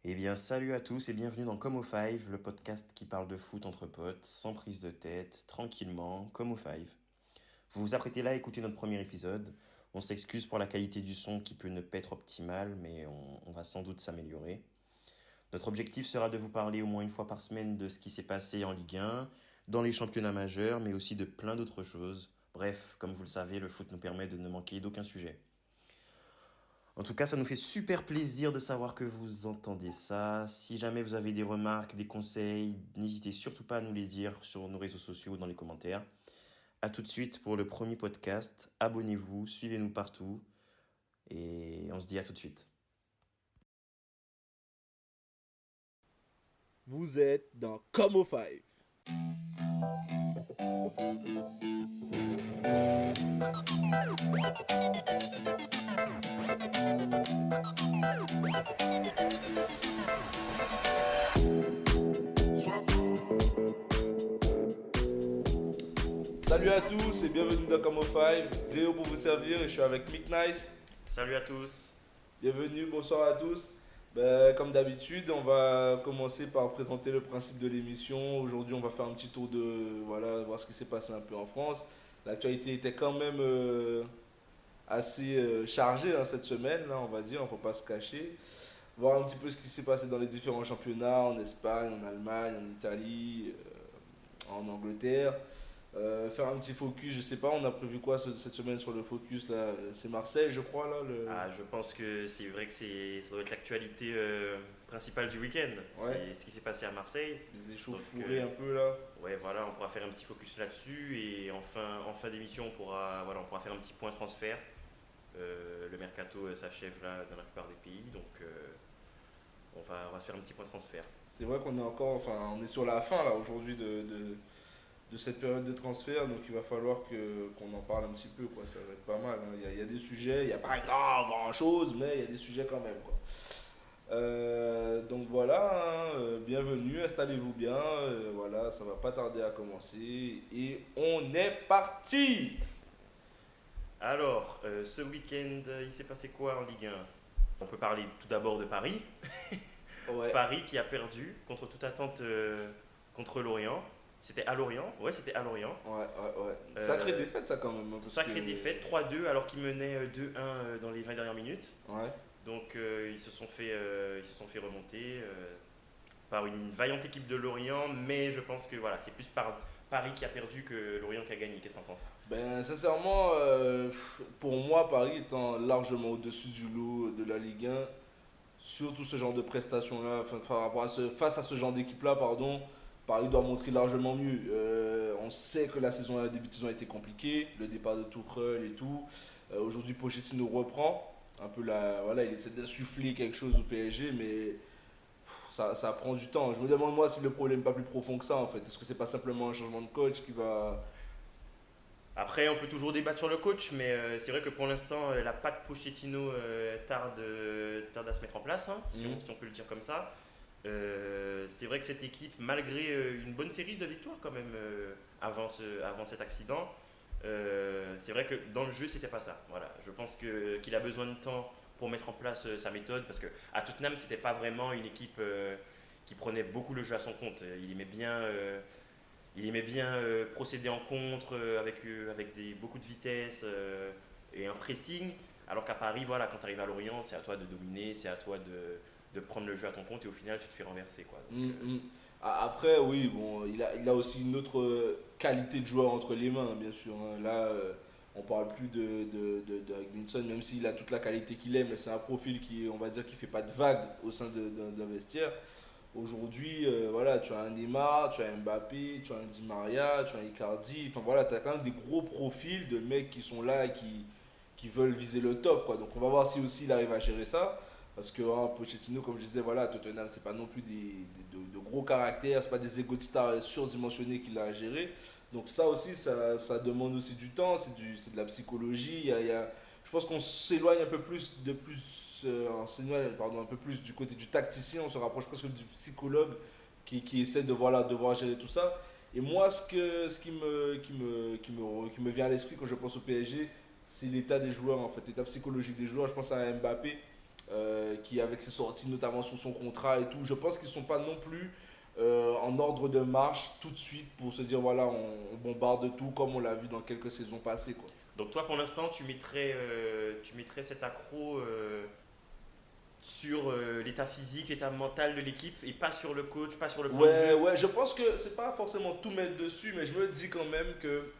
Eh bien, salut à tous et bienvenue dans Comme au Five, le podcast qui parle de foot entre potes, sans prise de tête, tranquillement, comme au Five. Vous vous apprêtez là à écouter notre premier épisode. On s'excuse pour la qualité du son qui peut ne pas être optimale, mais on va sans doute s'améliorer. Notre objectif sera de vous parler au moins une fois par semaine de ce qui s'est passé en Ligue 1, dans les championnats majeurs, mais aussi de plein d'autres choses. Bref, comme vous le savez, le foot nous permet de ne manquer d'aucun sujet. En tout cas, ça nous fait super plaisir de savoir que vous entendez ça. Si jamais vous avez des remarques, des conseils, n'hésitez surtout pas à nous les dire sur nos réseaux sociaux ou dans les commentaires. A tout de suite pour le premier podcast. Abonnez-vous, suivez-nous partout et on se dit à tout de suite. Vous êtes dans Comme au Five. Salut à tous et bienvenue dans Comme au Five. Réo pour vous servir et je suis avec Mick Nice. Salut à tous. Bienvenue, bonsoir à tous. Comme d'habitude, on va commencer par présenter le principe de l'émission. Aujourd'hui, on va faire un petit tour de voir ce qui s'est passé un peu en France. L'actualité était quand même assez chargée cette semaine, là, on va dire, il ne faut pas se cacher. Voir un petit peu ce qui s'est passé dans les différents championnats, en Espagne, en Allemagne, en Italie, en Angleterre. Faire un petit focus, je sais pas, on a prévu quoi cette semaine sur le focus là? C'est Marseille, je crois, là. Je pense que c'est vrai que ça doit être l'actualité principale du week-end. Ouais, C'est ce qui s'est passé à Marseille. les Donc, échauffourées un peu là. ouais, voilà, on pourra faire un petit focus là-dessus et en fin d'émission, on pourra faire un petit point transfert. Le mercato s'achève là dans la plupart des pays, donc on va se faire un petit point transfert. C'est vrai qu'on est encore, enfin, on est sur la fin là aujourd'hui de cette période de transfert, donc il va falloir qu'on en parle un petit peu, quoi. Ça va être pas mal, hein. Il y a des sujets, il n'y a pas grand chose, mais il y a des sujets quand même, quoi. Donc voilà, hein, bienvenue, installez-vous bien, voilà, ça va pas tarder à commencer et on est parti. Alors, ce week-end, il s'est passé quoi en Ligue 1? On peut parler tout d'abord de Paris. Ouais, Paris qui a perdu contre toute attente contre Lorient. C'était à Lorient. Ouais, c'était à Lorient. ouais. Sacrée Euh, défaite ça quand même, hein, parce Sacrée que défaite, 3-2 alors qu'ils menaient 2-1 dans les 20 dernières minutes. ouais. Donc ils se sont fait remonter par une vaillante équipe de Lorient, mais je pense que voilà, c'est plus par Paris qui a perdu que Lorient qui a gagné. Qu'est-ce que t'en penses? Ben sincèrement, pour moi Paris étant largement au-dessus du lot de la Ligue 1, surtout ce genre de prestations-là, enfin, face à ce genre d'équipe-là, pardon, Paris doit montrer largement mieux. On sait que le début de saison a été compliqué, le départ de Tuchel et tout. Aujourd'hui, Pochettino reprend. Un peu voilà, il essaie d'insuffler quelque chose au PSG, mais ça prend du temps. Je me demande moi si le problème n'est pas plus profond que ça en fait. Est-ce que c'est pas simplement un changement de coach qui va. Après, on peut toujours débattre sur le coach, mais c'est vrai que pour l'instant, la patte Pochettino tarde à se mettre en place, hein, si on peut le dire comme ça. C'est vrai que cette équipe, malgré une bonne série de victoires quand même avant cet accident, c'est vrai que dans le jeu, c'était pas ça. Voilà. Je pense qu'il a besoin de temps pour mettre en place sa méthode, parce que à Tottenham, c'était pas vraiment une équipe qui prenait beaucoup le jeu à son compte. Il aimait bien procéder en contre avec beaucoup de vitesse et un pressing. Alors qu'à Paris, voilà, quand tu arrives à Lorient, c'est à toi de dominer, c'est à toi de prendre le jeu à ton compte et au final, tu te fais renverser. Quoi. Donc, Après, oui, bon, il a aussi une autre qualité de joueur entre les mains, bien sûr, hein. Là, on parle plus de Hugminson, même s'il a toute la qualité qu'il aime, mais c'est un profil qui, on va dire, qui fait pas de vague au sein d'un vestiaire. Aujourd'hui, voilà, tu as un Neymar, tu as un Mbappé, tu as un Di Maria, tu as un Icardi. Enfin voilà, tu as quand même des gros profils de mecs qui sont là et qui veulent viser le top, quoi. Donc on va voir si aussi il arrive à gérer ça. Parce que hein, Pochettino, comme je disais, voilà, Tottenham, c'est pas non plus de gros caractères, c'est pas des égos de stars surdimensionnés qu'il a à gérer. Donc ça aussi, ça demande aussi du temps, c'est de la psychologie. Je pense qu'on s'éloigne un peu plus on s'éloigne, pardon, un peu plus du côté du tacticien, on se rapproche presque du psychologue qui essaie de voilà, devoir gérer tout ça. Et moi, ce qui me vient à l'esprit quand je pense au PSG, c'est l'état des joueurs en fait, l'état psychologique des joueurs. Je pense à Mbappé. qui avec ses sorties notamment sur son contrat et tout, je pense qu'ils ne sont pas non plus en ordre de marche tout de suite pour se dire voilà, on bombarde tout comme on l'a vu dans quelques saisons passées, quoi. Donc toi, pour l'instant, tu mettrais cet accro sur l'état physique, l'état mental de l'équipe et pas sur le coach, pas sur le plan de Ouais, jeu. ouais, je pense que c'est pas forcément tout mettre dessus, mais je me dis quand même que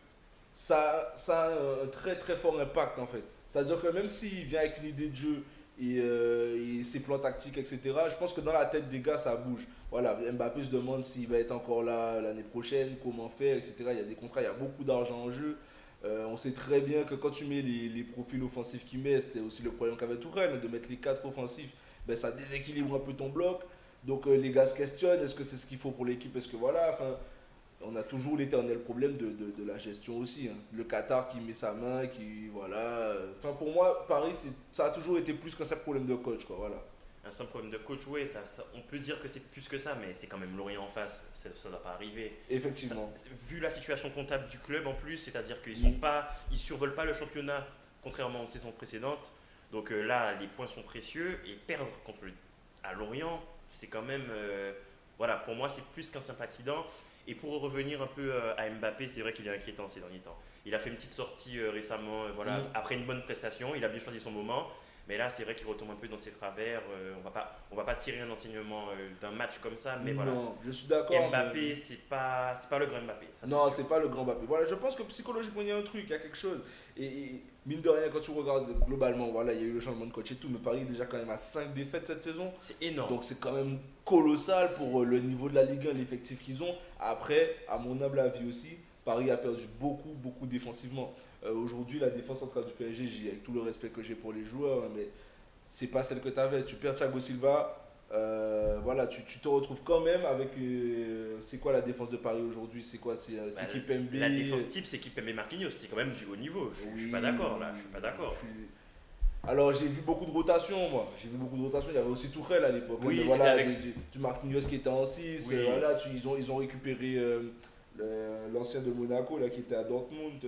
ça a un très très fort impact en fait. C'est-à-dire que même s'il vient avec une idée de jeu et ses plans tactiques, etc., je pense que dans la tête des gars, ça bouge. Voilà, Mbappé se demande s'il va être encore là l'année prochaine, comment faire, etc. Il y a des contrats, il y a beaucoup d'argent en jeu. On sait très bien que quand tu mets les profils offensifs qu'il met, c'était aussi le problème qu'avait Tourelle, de mettre les quatre offensifs, ben, ça déséquilibre un peu ton bloc. Donc les gars se questionnent, est-ce que c'est ce qu'il faut pour l'équipe? Est-ce que voilà, enfin, on a toujours l'éternel problème de la gestion aussi, hein. Le Qatar qui met sa main, qui voilà. Enfin pour moi, Paris, ça a toujours été plus qu'un simple problème de coach, quoi. Voilà. Un simple problème de coach, ouais, on peut dire que c'est plus que ça, mais c'est quand même Lorient en face, ça ne doit pas arriver. Effectivement. Vu la situation comptable du club en plus, c'est-à-dire qu'ils Oui. ils survolent pas le championnat, contrairement aux saisons précédentes. Donc là, les points sont précieux et perdre à Lorient, c'est quand même, voilà, pour moi, c'est plus qu'un simple accident. Et pour revenir un peu à Mbappé, c'est vrai qu'il est inquiétant ces derniers temps. Il a fait une petite sortie récemment, voilà, après une bonne prestation, il a bien choisi son moment. Mais là, c'est vrai qu'il retombe un peu dans ses travers. On va pas tirer un enseignement d'un match comme ça, mais voilà. Non, je suis d'accord. Mbappé, c'est pas le grand Mbappé. Ça, Non, c'est sûr. c'est pas le grand Mbappé. Voilà, je pense que psychologiquement, il y a un truc, il y a quelque chose. Et mine de rien, quand tu regardes globalement, voilà, il y a eu le changement de coach et tout, mais Paris est déjà quand même à 5 défaites cette saison. C'est énorme. Donc c'est quand même colossal pour le niveau de la Ligue 1, l'effectif qu'ils ont. Après, à mon humble avis aussi, Paris a perdu beaucoup, beaucoup défensivement. Aujourd'hui, la défense centrale du PSG, avec tout le respect que j'ai pour les joueurs, hein, mais c'est pas celle que tu avais. Tu perds Thiago Silva, voilà, tu te retrouves quand même avec. C'est quoi la défense de Paris aujourd'hui? C'est quoi? Bah, C'est Kipembe. la défense type, c'est Kipembe Marquinhos. C'est quand même du haut niveau. Je suis pas d'accord là. Je suis pas d'accord. Alors j'ai vu beaucoup de rotations, moi. J'ai vu beaucoup de rotations. Il y avait aussi Tourelle à l'époque, hein, Oui, mais c'était voilà, avec. du Marquinhos qui était en 6. Oui, Voilà, ils ont récupéré l'ancien de Monaco là, qui était à Dortmund.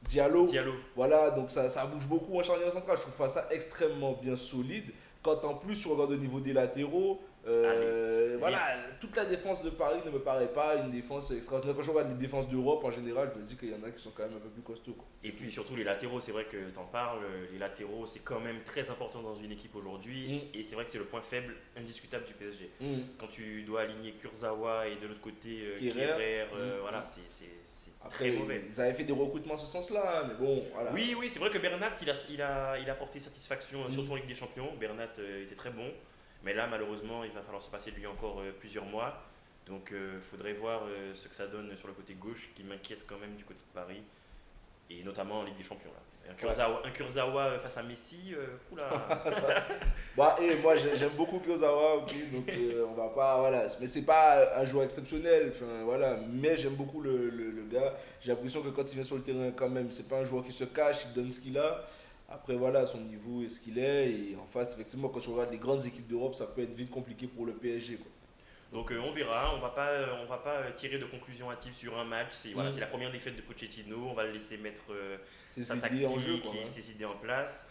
Diallo. Diallo. Voilà, donc ça bouge beaucoup en charnière centrale. Je trouve pas ça extrêmement bien solide. Quand en plus tu regardes au niveau des latéraux, voilà, toute la défense de Paris ne me paraît pas une défense extraordinaire. Quand je regarde les défenses d'Europe en général, je me dis qu'il y en a qui sont quand même un peu plus costauds, quoi. Et puis surtout les latéraux, c'est vrai que tu en parles. Les latéraux, c'est quand même très important dans une équipe aujourd'hui. Et c'est vrai que c'est le point faible indiscutable du PSG. Quand tu dois aligner Kurzawa et de l'autre côté Kehrer, voilà, c'est Après, très mauvais. ils avaient fait des recrutements en ce sens-là, hein, mais bon, voilà. Oui, oui, c'est vrai que Bernat, il a apporté satisfaction, surtout en Ligue des Champions. Bernat était très bon. Mais là, malheureusement, il va falloir se passer de lui encore plusieurs mois. Donc, il faudrait voir ce que ça donne sur le côté gauche, qui m'inquiète quand même du côté de Paris. Et notamment en Ligue des Champions. Là. Un Kurzawa face à Messi, oula. Bah, et moi j'aime beaucoup Kurzawa, ok, donc on va pas, voilà, mais c'est pas un joueur exceptionnel, enfin, voilà, mais j'aime beaucoup le gars. J'ai l'impression que quand il vient sur le terrain, quand même, c'est pas un joueur qui se cache, il donne ce qu'il a. Après, voilà, son niveau est ce qu'il est, et en face, effectivement, quand tu regardes les grandes équipes d'Europe, ça peut être vite compliqué pour le PSG, quoi. Donc on verra, on va pas tirer de conclusion hâtive sur un match. C'est la première défaite de Pochettino, on va le laisser mettre C'est sa ses tactique idées en jeu, quoi, et hein. ses idées en place.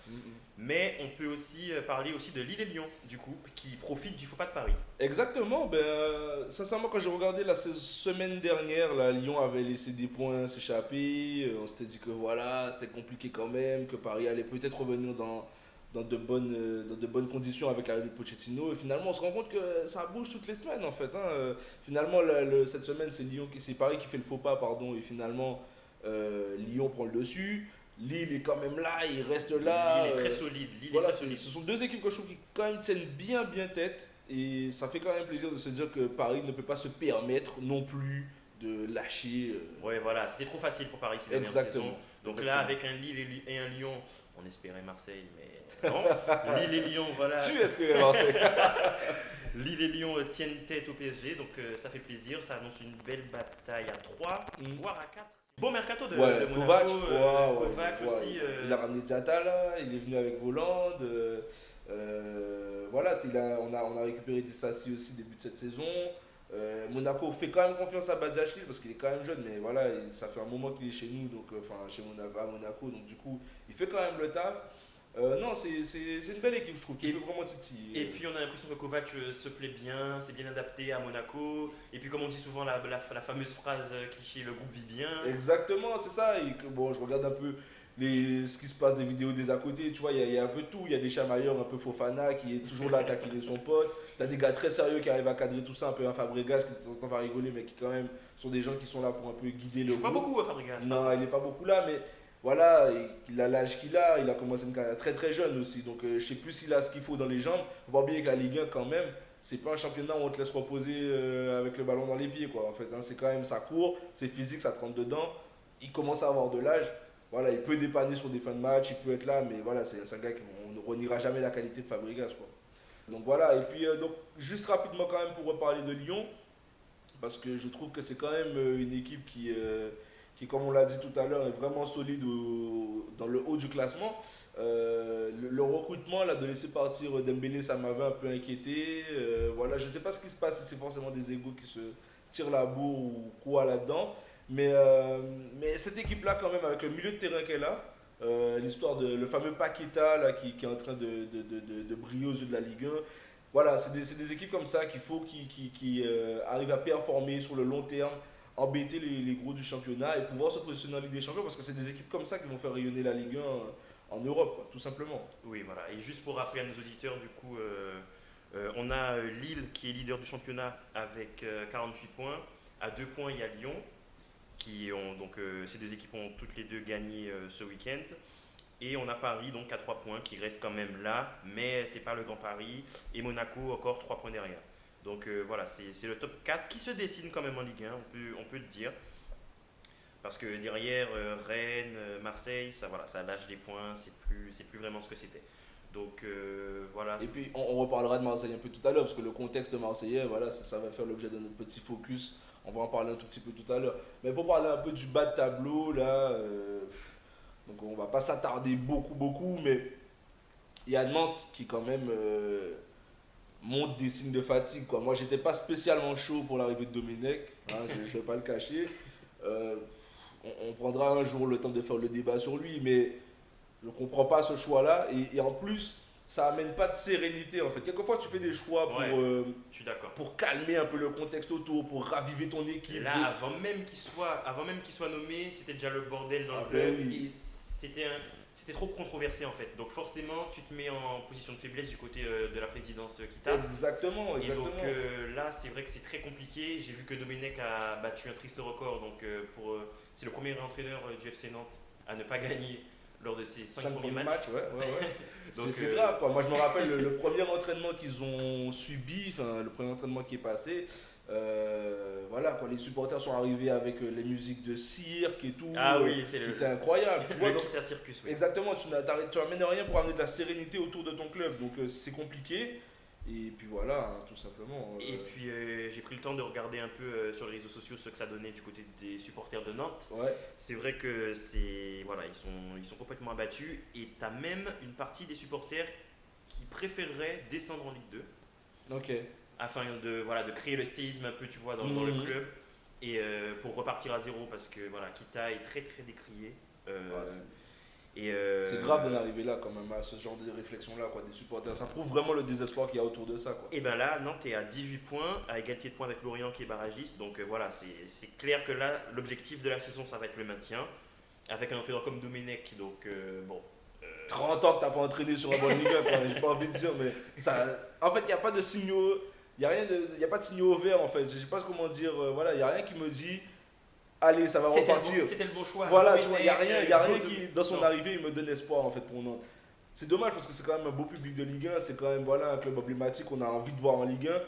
Mais on peut aussi parler aussi de Lille et Lyon, du coup, qui profitent du faux pas de Paris. Exactement, ben, sincèrement, quand j'ai regardé la semaine dernière, là, Lyon avait laissé des points s'échapper. On s'était dit que voilà, c'était compliqué quand même, que Paris allait peut-être revenir dans de bonnes conditions avec l'arrivée de Pochettino. Et finalement, on se rend compte que ça bouge toutes les semaines en fait, hein. Finalement, cette semaine, c'est Paris qui fait le faux pas, pardon, et finalement, Lyon prend le dessus. Lille est quand même là, il reste là. Lille est très solide. Lille Voilà, est très solide. ce sont deux équipes que je trouve qui quand même tiennent bien tête. Et ça fait quand même plaisir de se dire que Paris ne peut pas se permettre non plus de lâcher. Ouais, voilà, c'était trop facile pour Paris ces dernières Exactement. saisons. Donc Exactement. là, avec un Lille et un Lyon, on espérait Marseille, mais non. Lille et Lyon, voilà. Tu espérais Marseille. Lille et Lyon tiennent tête au PSG, donc ça fait plaisir. Ça annonce une belle bataille à 3, voire à 4. Bon mercato de Monaco, Kovac, Kovac aussi. Il a ramené Diatta là, il est venu avec Voland. Voilà, on a récupéré Dissassi aussi début de cette saison. Monaco fait quand même confiance à Badiachil parce qu'il est quand même jeune, mais voilà, ça fait un moment qu'il est chez nous, donc, enfin chez Monaco, à Monaco, donc du coup, il fait quand même le taf. Non, c'est une belle équipe, je trouve, qui peut vraiment titiller. Et puis on a l'impression que Kovac se plaît bien, c'est bien adapté à Monaco. Et puis comme on dit souvent la fameuse phrase cliché, le groupe vit bien. Exactement, c'est ça. Et que, bon, je regarde un peu ce qui se passe des vidéos des à côté, tu vois, il y a un peu tout. Il y a des chamailleurs un peu Fofana qui est toujours là à taquiner son pote. T'as des gars très sérieux qui arrivent à cadrer tout ça, un peu un Fabregas qui de temps en temps va rigoler, mais qui quand même sont des gens qui sont là pour un peu guider Il le joue pas groupe. beaucoup Fabregas. Non, il n'est pas beaucoup là, mais voilà, il a l'âge qu'il a, il a commencé une carrière très très jeune aussi. Donc je sais plus s'il a ce qu'il faut dans les jambes. Faut pas oublier que la Ligue 1 quand même, c'est pas un championnat où on te laisse reposer avec le ballon dans les pieds quoi. En fait, hein, c'est quand même ça court, c'est physique, ça te rentre dedans. Il commence à avoir de l'âge. Voilà, il peut dépanner sur des fins de match, il peut être là, mais voilà, c'est un gars qu'on ne reniera jamais la qualité de Fabregas quoi. Donc voilà, et puis donc juste rapidement quand même pour reparler de Lyon, parce que je trouve que c'est quand même une équipe qui, comme on l'a dit tout à l'heure, est vraiment solide dans le haut du classement. Le recrutement, là, de laisser partir Dembélé, ça m'avait un peu inquiété. Voilà, je ne sais pas ce qui se passe, si c'est forcément des égos qui se tirent la bourre ou quoi là-dedans. Mais cette équipe-là, quand même, avec le milieu de terrain qu'elle a, l'histoire de le fameux Paqueta là, qui est en train de briller aux yeux de la Ligue 1. Voilà, c'est des équipes comme ça qu'il faut qui arrivent à performer sur le long terme, embêter les gros du championnat et pouvoir se positionner en Ligue des Champions parce que c'est des équipes comme ça qui vont faire rayonner la Ligue 1 en Europe, quoi, tout simplement. Oui, voilà. Et juste pour rappeler à nos auditeurs, du coup, on a Lille qui est leader du championnat avec 48 points. À 2 points, il y a Lyon. Ces deux équipes ont toutes les deux gagné ce week-end. Et on a Paris donc à 3 points qui reste quand même là, mais c'est pas le Grand Paris. Et Monaco encore 3 points derrière. Donc voilà, c'est le top 4 qui se dessine quand même en Ligue 1, on peut le dire. Parce que derrière, Rennes, Marseille, ça, voilà, ça lâche des points, c'est plus vraiment ce que c'était. Donc voilà. Et puis on reparlera de Marseille un peu tout à l'heure parce que le contexte marseillais, voilà, ça va faire l'objet de notre petit focus. On va en parler un tout petit peu tout à l'heure. Mais pour parler un peu du bas de tableau, là, donc on va pas s'attarder beaucoup, mais il y a Nantes qui quand même montre des signes de fatigue. Quoi. Moi, j'étais pas spécialement chaud pour l'arrivée de Domenech, hein, je ne vais pas le cacher. Euh, on prendra un jour le temps de faire le débat sur lui, mais je ne comprends pas ce choix-là. Et en plus, ça amène pas de sérénité en fait. Quelquefois, tu fais des choix Ouais, je suis d'accord. pour calmer un peu le contexte autour, pour raviver ton équipe. Là, avant même qu'il soit nommé, c'était déjà le bordel dans le club. Ben oui. Et c'était trop controversé en fait. Donc forcément, tu te mets en position de faiblesse du côté de la présidence Kita. Exactement. Et donc là, c'est vrai que c'est très compliqué. J'ai vu que Domenech a battu un triste record. Donc c'est le premier entraîneur du FC Nantes à ne pas gagner lors de ses 5 premiers matchs. Ouais. Donc, c'est grave quoi. Moi je me rappelle le premier entraînement qu'ils ont subi, enfin le premier entraînement qui est passé. Voilà quoi, les supporters sont arrivés avec les musiques de cirque et tout. Ah oui, c'était incroyable. Tu vois, donc, un circus. Oui. exactement, tu n'amènes rien pour amener de la sérénité autour de ton club. Donc c'est compliqué. Et puis voilà, hein, tout simplement. Et puis j'ai pris le temps de regarder un peu sur les réseaux sociaux ce que ça donnait du côté des supporters de Nantes. Ouais. C'est vrai que voilà, ils sont complètement abattus et tu as même une partie des supporters qui préféreraient descendre en Ligue 2 Ok. afin de créer le séisme un peu, tu vois, dans le club et pour repartir à zéro parce que voilà, Kita est très très décrié. C'est grave d'en arriver là quand même à ce genre de réflexion là quoi, des supporters. Ça prouve vraiment le désespoir qu'il y a autour de ça quoi. Et bien là, Nantes est à 18 points, à égalité de points avec Lorient qui est barragiste. Donc voilà, c'est clair que là, l'objectif de la saison, ça va être le maintien. Avec un entraîneur comme Domenech, donc bon. 30 ans que t'as pas entraîné sur un bon Ligue 1 quoi, j'ai pas envie de dire, mais ça. En fait, il n'y a pas de signaux. Il n'y a pas de signaux verts en fait. Je sais pas comment dire. Voilà, il n'y a rien qui me dit. Allez, ça va repartir. C'était le bon choix. Voilà, tu vois, il n'y a rien qui, dans son arrivée, me donne espoir en fait pour Nantes. C'est dommage parce que c'est quand même un beau public de Ligue 1, c'est quand même voilà, un club emblématique qu'on a envie de voir en Ligue 1,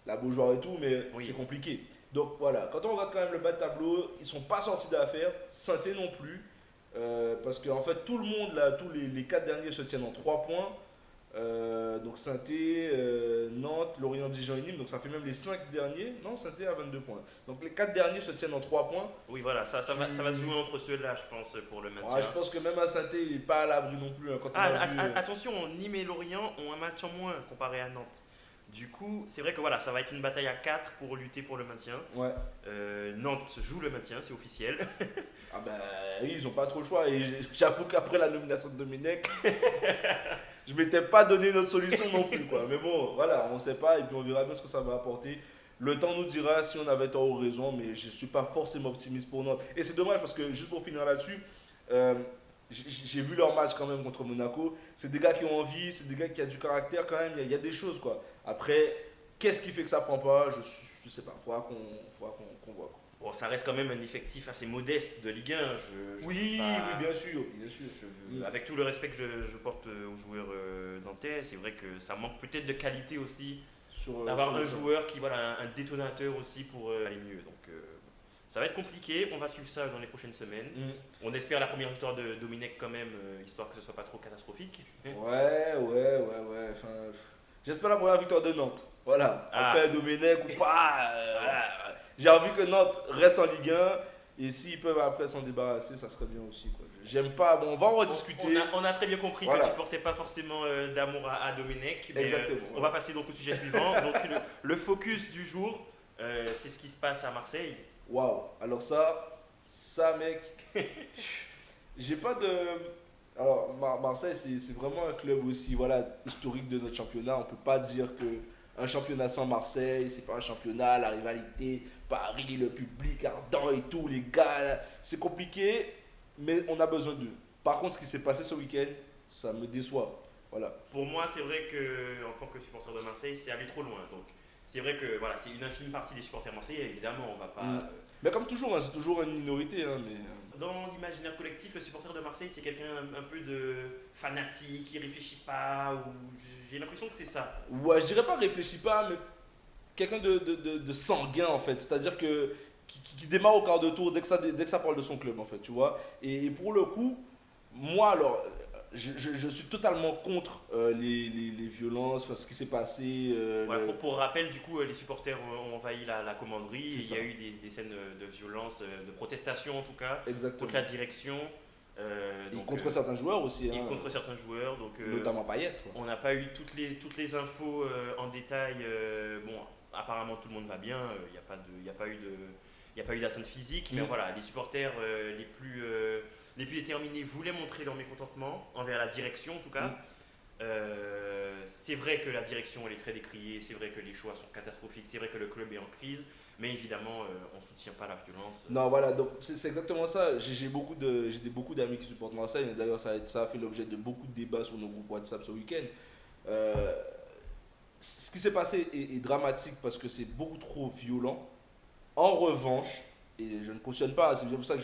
la Beaujoire et tout, mais c'est compliqué. Donc voilà, quand on regarde quand même le bas de tableau, ils sont pas sortis d'affaire, Saint-Étienne non plus, parce qu'en fait tout le monde, là, tous les 4 derniers se tiennent en 3 points. Donc Saint-Étienne, Nantes, Lorient, Dijon et Nîmes, donc ça fait même les 5 derniers. Non, Saint-Étienne a 22 points. Donc les 4 derniers se tiennent en 3 points. Oui, voilà, ça va se jouer entre ceux-là, je pense, pour le maintien. Ouais, je pense que même à Saint-Étienne, il n'est pas à l'abri non plus. Hein, quand on a vu, attention, Nîmes et Lorient ont un match en moins comparé à Nantes. Du coup, c'est vrai que voilà, ça va être une bataille à 4 pour lutter pour le maintien. Ouais. Nantes joue le maintien, c'est officiel. Ah ben oui, ils ont pas trop le choix. Et j'avoue qu'après la nomination de Domenech, je m'étais pas donné notre solution non plus, quoi. Mais bon, voilà, on sait pas et puis on verra bien ce que ça va apporter. Le temps nous dira si on avait tort ou raison, mais je suis pas forcément optimiste pour Nantes. Et c'est dommage parce que, juste pour finir là-dessus, euh, j'ai vu leur match quand même contre Monaco. C'est des gars qui ont envie, c'est des gars qui ont du caractère quand même. Il y a des choses, quoi. Après, qu'est-ce qui fait que ça prend pas? Je sais pas. Qu'on voit, quoi. Bon, ça reste quand même un effectif assez modeste de Ligue 1. Oui, pas- oui, bien sûr, bien sûr. Avec tout le respect que je porte aux joueurs nantais, c'est vrai que ça manque peut-être de qualité aussi. D'avoir Sur un le- joueur qui, voilà, un détonateur aussi pour aller mieux. Donc, ça va être compliqué. On va suivre ça dans les prochaines semaines. Mm. On espère la première victoire de Domenech quand même, histoire que ce soit pas trop catastrophique. Ouais. Enfin, j'espère la première victoire de Nantes. Voilà. Ah. Après Domenech ou pas. Voilà. J'ai envie que Nantes reste en Ligue 1. Et s'ils peuvent après s'en débarrasser, ça serait bien aussi, quoi. J'aime pas. Bon, on va en rediscuter. On a très bien compris Voilà. que tu portais pas forcément d'amour à Domenech. Mais, Exactement. on va passer donc au sujet suivant. Donc, le focus du jour, c'est ce qui se passe à Marseille. Waouh. Alors ça, mec. J'ai pas de. Alors, Marseille, c'est vraiment un club aussi, voilà, historique de notre championnat. On peut pas dire que un championnat sans Marseille, c'est pas un championnat, la rivalité, Paris, le public ardent et tout, les gars, là, c'est compliqué, mais on a besoin d'eux. Par contre, ce qui s'est passé ce week-end, ça me déçoit. Voilà. Pour moi, c'est vrai que en tant que supporter de Marseille, c'est aller trop loin. Donc, c'est vrai que voilà, c'est une infime partie des supporters marseillais. Évidemment, on va pas. Mais comme toujours, hein, c'est toujours une minorité, hein, mais. Dans l'imaginaire collectif, le supporter de Marseille, c'est quelqu'un un peu de fanatique, qui réfléchit pas. Ou j'ai l'impression que c'est ça. Ouais, je dirais pas réfléchis pas, mais quelqu'un de sanguin en fait. C'est-à-dire que qui démarre au quart de tour dès que ça parle de son club en fait, tu vois. Et pour le coup, moi alors, je suis totalement contre les violences, enfin, ce qui s'est passé. Voilà, pour rappel, du coup, les supporters ont envahi la commanderie. C'est Et il ça. y a eu des scènes de violence, de protestation en tout cas, Exactement. contre la direction. Et Donc, contre certains joueurs aussi, et hein, contre certains joueurs. Donc, notamment Payet. Quoi. on n'a pas eu toutes les infos en détail. Bon, apparemment tout le monde va bien. Il n'y a pas eu d'atteinte physique. Mais voilà, les supporters les plus déterminés voulaient montrer leur mécontentement envers la direction en tout cas. C'est vrai que la direction elle est très décriée. C'est vrai que les choix sont catastrophiques. C'est vrai que le club est en crise. Mais évidemment, on ne soutient pas la violence. Non, voilà, donc c'est exactement ça. J'ai beaucoup d'amis qui supportent Marseille. D'ailleurs, ça a fait l'objet de beaucoup de débats sur nos groupes WhatsApp ce week-end. Ce qui s'est passé est dramatique parce que c'est beaucoup trop violent. En revanche, et je ne cautionne pas, c'est bien pour ça que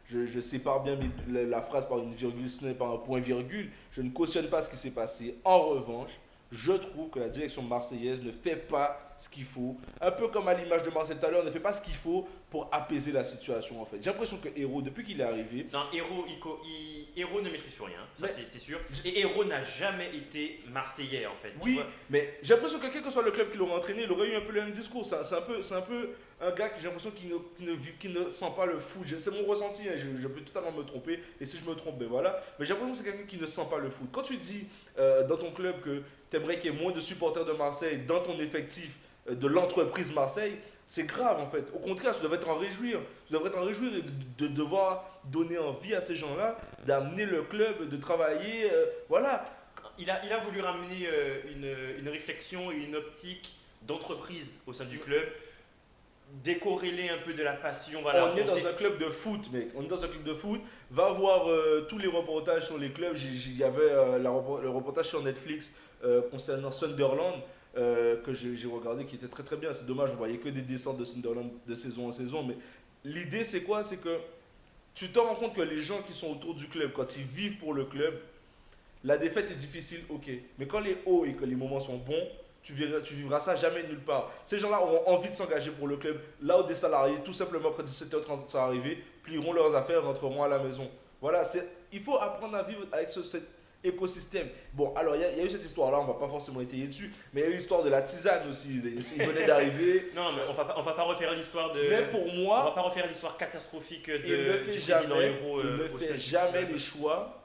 je sépare bien la phrase par une virgule, ce n'est pas un point-virgule. Je ne cautionne pas ce qui s'est passé. En revanche, je trouve que la direction marseillaise ne fait pas ce qu'il faut. Un peu comme à l'image de Marseille tout à l'heure, ne fait pas ce qu'il faut pour apaiser la situation en fait. J'ai l'impression que Hérault, depuis qu'il est arrivé, Non, Hérault ne maîtrise plus rien, ça Mais- c'est sûr. Et Hérault n'a jamais été marseillais en fait. tu oui, vois. mais j'ai l'impression que quel que soit le club qui l'aurait entraîné, il aurait eu un peu le même discours. C'est un peu un gars qui j'ai l'impression qui ne sent pas le foot. C'est mon ressenti, hein, je peux totalement me tromper. Et si je me trompe, ben voilà. Mais j'ai l'impression que c'est quelqu'un qui ne sent pas le foot. Quand tu dis dans ton club que tu aimerais qu'il y ait moins de supporters de Marseille dans ton effectif de l'entreprise Marseille, c'est grave en fait. Au contraire, tu devrais t'en réjouir. Tu devrais t'en réjouir et de devoir donner envie à ces gens-là d'amener le club, de travailler. Voilà. Il a voulu ramener une réflexion et une optique d'entreprise au sein du club, décorréler un peu de la passion. Voilà, On est sait- dans un club de foot, mec. On est dans un club de foot. Va voir tous les reportages sur les clubs. Il y avait le reportage sur Netflix concernant Sunderland que j'ai regardé qui était très très bien. C'est dommage, on voyait que des descentes de Sunderland de saison en saison. Mais l'idée, c'est quoi? C'est que tu te rends compte que les gens qui sont autour du club, quand ils vivent pour le club, la défaite est difficile, ok. Mais quand les hauts et que les moments sont bons, tu vivras ça jamais nulle part. Ces gens-là auront envie de s'engager pour le club. Là où des salariés, tout simplement, quand 17h30 sont arrivés, plieront leurs affaires, rentreront à la maison. Voilà, il faut apprendre à vivre avec cet écosystème. Bon, alors il y a eu cette histoire-là, on va pas forcément étayer dessus, mais il y a eu l'histoire de la tisane aussi. Ils venaient d'arriver. Non, mais on va pas refaire l'histoire de. Mais pour On moi, va pas refaire l'histoire catastrophique il ne du fait président jamais, Hérault. il ne au sein fait du jamais club. les choix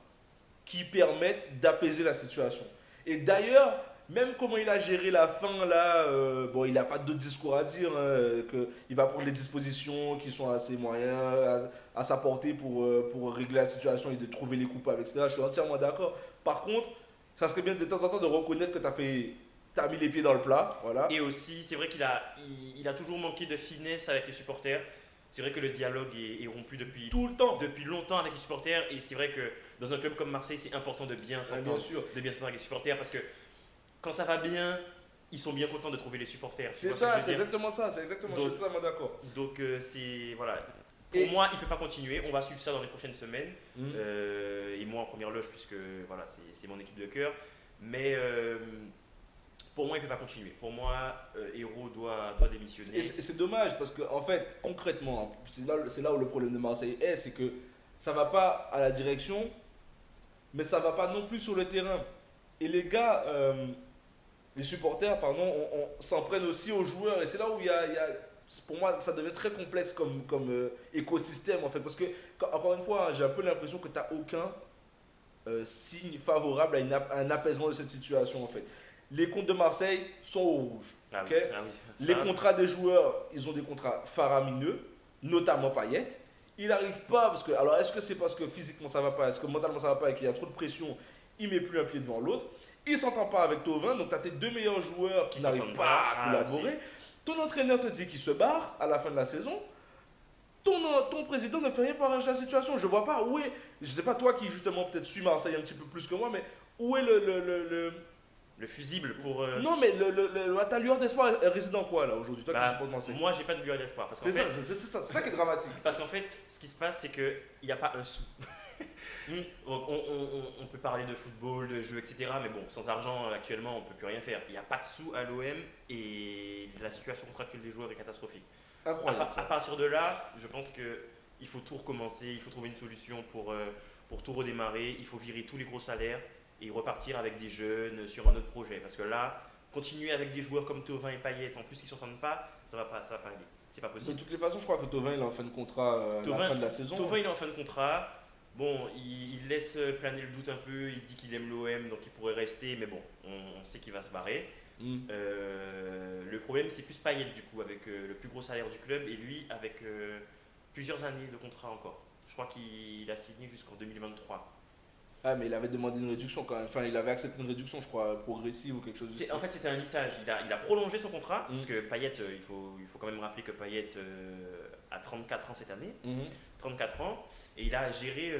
qui permettent d'apaiser la situation. Et d'ailleurs, même comment il a géré la fin là, bon, il n'a pas d'autres discours à dire, hein, qu'il va prendre les dispositions qui sont assez moyens à sa portée pour régler la situation et de trouver les coupables, etc. Je suis entièrement d'accord. Par contre, ça serait bien de temps en temps de reconnaître que t'as mis les pieds dans le plat, voilà. Et aussi, c'est vrai il a toujours manqué de finesse avec les supporters. C'est vrai que le dialogue est rompu Tout le temps. depuis longtemps avec les supporters. Et c'est vrai que dans un club comme Marseille, c'est important de bien Ouais, s'entendre, bien sûr. de bien s'entendre avec les supporters. Parce que quand ça va bien, ils sont bien contents de trouver les supporters. Tu C'est vois ce que ça, je veux c'est dire. exactement ça, c'est exactement, je suis Donc- totalement d'accord. Donc, c'est. Voilà. Et- Pour moi, il ne peut pas continuer. On va suivre ça dans les prochaines semaines. Mhm. Et moi en première loge, puisque voilà, c'est mon équipe de cœur. Mais pour moi, il ne peut pas continuer. Pour moi, Hérault doit démissionner. Et c'est dommage parce que, en fait, concrètement, hein, c'est là où le problème de Marseille est, c'est que ça va pas à la direction, mais ça va pas non plus sur le terrain. Et les gars, les supporters, pardon, s'en prennent aussi aux joueurs. Et c'est là où pour moi, ça devient très complexe comme écosystème, en fait. Parce que, encore une fois, hein, j'ai un peu l'impression que tu n'as aucun signe favorable à un apaisement de cette situation, en fait. Les comptes de Marseille sont au rouge. Ah Ok. oui, ah oui. Les Ça, contrats des joueurs, ils ont des contrats faramineux, notamment Payet. Il n'arrive pas, parce que, alors est-ce que c'est parce que physiquement ça va pas, est-ce que mentalement ça va pas et qu'il y a trop de pression, il met plus un pied devant l'autre. Il s'entend pas avec Thauvin, donc tu as tes deux meilleurs joueurs qui Qui n'arrivent s'entendent pas pas. à Ah, collaborer. Ton entraîneur te dit qu'il se barre à la fin de la saison. Ton président ne fait rien pour arranger la situation. Je vois pas où est, je sais pas toi qui justement peut-être suis Marseille un petit peu plus que moi, mais où est le fusible pour. non, mais ta lueur d'espoir elle réside dans quoi là aujourd'hui, toi qui Bah, supportes Marseille? moi, j'ai pas de lueur d'espoir. Parce qu'en C'est ça, fait, c'est ça qui est dramatique. parce qu'en fait, ce qui se passe, c'est qu'il n'y a pas un sou. Donc, on peut parler de football, de jeux, etc. Mais bon, sans argent, actuellement, on ne peut plus rien faire. Il n'y a pas de sous à l'OM et la situation contractuelle des joueurs est catastrophique. Incroyable. À partir de là, je pense qu'il faut tout recommencer, il faut trouver une solution pour tout redémarrer. Il faut virer tous les gros salaires et repartir avec des jeunes sur un autre projet. Parce que là, continuer avec des joueurs comme Thauvin et Payet, en plus qui ne s'entendent pas, ça va pas aller. C'est pas De possible. toutes les façons, je crois que Thauvin il est en fin de contrat à la fin de la saison. Thauvin, il est en fin de contrat. Bon, il laisse planer le doute un peu. Il dit qu'il aime l'OM, donc il pourrait rester. Mais bon, on sait qu'il va se barrer. Mm. Le problème, c'est plus Payet, du coup, avec le plus gros salaire du club. Et lui, avec plusieurs années de contrat encore. Je crois qu'il a signé jusqu'en 2023. Ah, mais il avait demandé une réduction quand même. Enfin, il avait accepté une réduction, je crois, progressive ou quelque chose de En fait, c'était un lissage. Il a prolongé son contrat. Parce Mm. que Payet, il faut quand même rappeler que Payet a 34 ans cette année. Mhm. 34 ans, et il a géré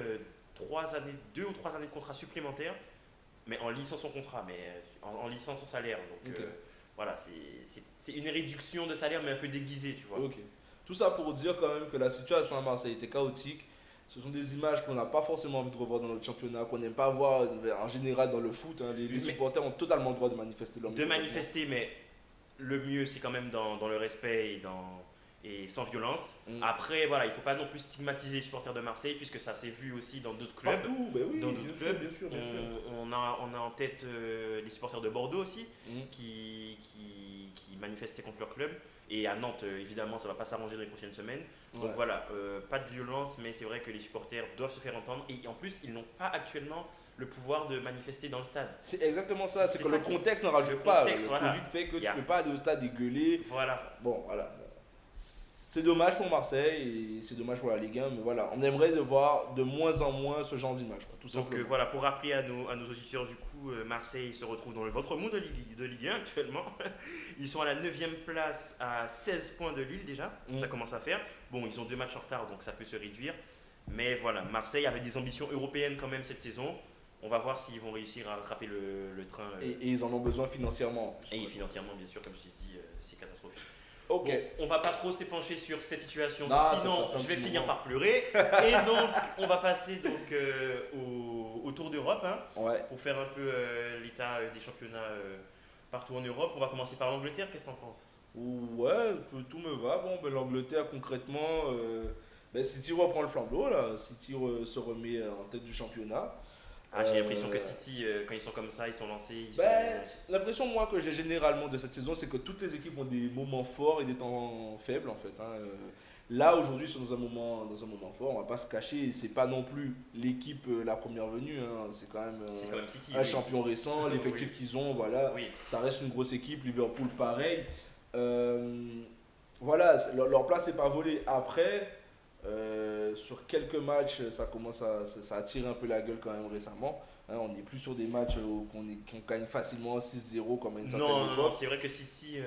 2 ou 3 années de contrat supplémentaires, mais en lissant son contrat, mais en lissant son salaire. Donc Ok. voilà, c'est une réduction de salaire, mais un peu déguisée, tu vois. Ok. Tout ça pour dire quand même que la situation à Marseille était chaotique. Ce sont des images qu'on n'a pas forcément envie de revoir dans notre championnat, qu'on n'aime pas voir en général dans le foot, hein. Les Mais- supporters ont totalement le droit de manifester leur De manifester, mais le mieux, c'est quand même dans le respect et sans violence. Mm. Après, voilà, il ne faut pas non plus stigmatiser les supporters de Marseille, puisque ça s'est vu aussi dans d'autres clubs. Partout, ben oui, Dans bien d'autres sûr, clubs, bien sûr, bien sûr. on a en tête les supporters de Bordeaux aussi, Mm. qui manifestaient contre leur club. Et à Nantes, évidemment, ça ne va pas s'arranger dans les prochaines semaines. Donc Ouais. voilà, pas de violence, mais c'est vrai que les supporters doivent se faire entendre. Et en plus, ils n'ont pas actuellement le pouvoir de manifester dans le stade. C'est exactement ça, C'est c'est que ça le qui- contexte ne le rajoute pas. contexte, Le voilà. Covid fait que Y tu a- ne peux pas aller au stade et gueuler. Voilà. Bon, voilà. C'est dommage pour Marseille et c'est dommage pour la Ligue 1, mais voilà, on aimerait voir de moins en moins ce genre d'image, quoi, tout Donc simplement. voilà, pour rappeler à nos auditeurs, du coup, Marseille se retrouve dans le ventre mou de Ligue 1 actuellement. Ils sont à la 9e place à 16 points de Lille déjà, ça commence à faire. Bon, ils ont 2 matchs en retard, donc ça peut se réduire. Mais voilà, Marseille avait des ambitions européennes quand même cette saison. On va voir s'ils vont réussir à rattraper le train. Et ils en ont besoin financièrement. Et financièrement, bien sûr, comme je t'ai dit, c'est catastrophique. Ok. Bon, on va pas trop s'épancher sur cette situation, Non, sinon ça fait un je vais petit finir moment. par pleurer. Et donc, on va passer donc, au Tour d'Europe, hein, Ouais. pour faire un peu l'état des championnats partout en Europe. On va commencer par l'Angleterre, qu'est-ce que t'en penses? Ouais, tout me va. Bon, ben, l'Angleterre, concrètement, City reprend le flambeau, là. City se remet en tête du championnat. J'ai l'impression que City, quand ils sont comme ça, ils sont lancés. L'impression, moi, que j'ai généralement de cette saison, c'est que toutes les équipes ont des moments forts et des temps faibles, en fait. Là, aujourd'hui, ils sont dans un moment fort, on va pas se cacher. C'est pas non plus l'équipe la première venue. C'est quand même, City, un champion récent, l'effectif oui. qu'ils ont, voilà. Oui. Ça reste une grosse équipe. Liverpool, pareil. Voilà, leur place n'est pas volée. Après, sur quelques matchs, ça attire un peu la gueule quand même récemment. On n'est plus sur des matchs qu'on gagne facilement 6-0 comme à une certaine époque. Non, c'est vrai que City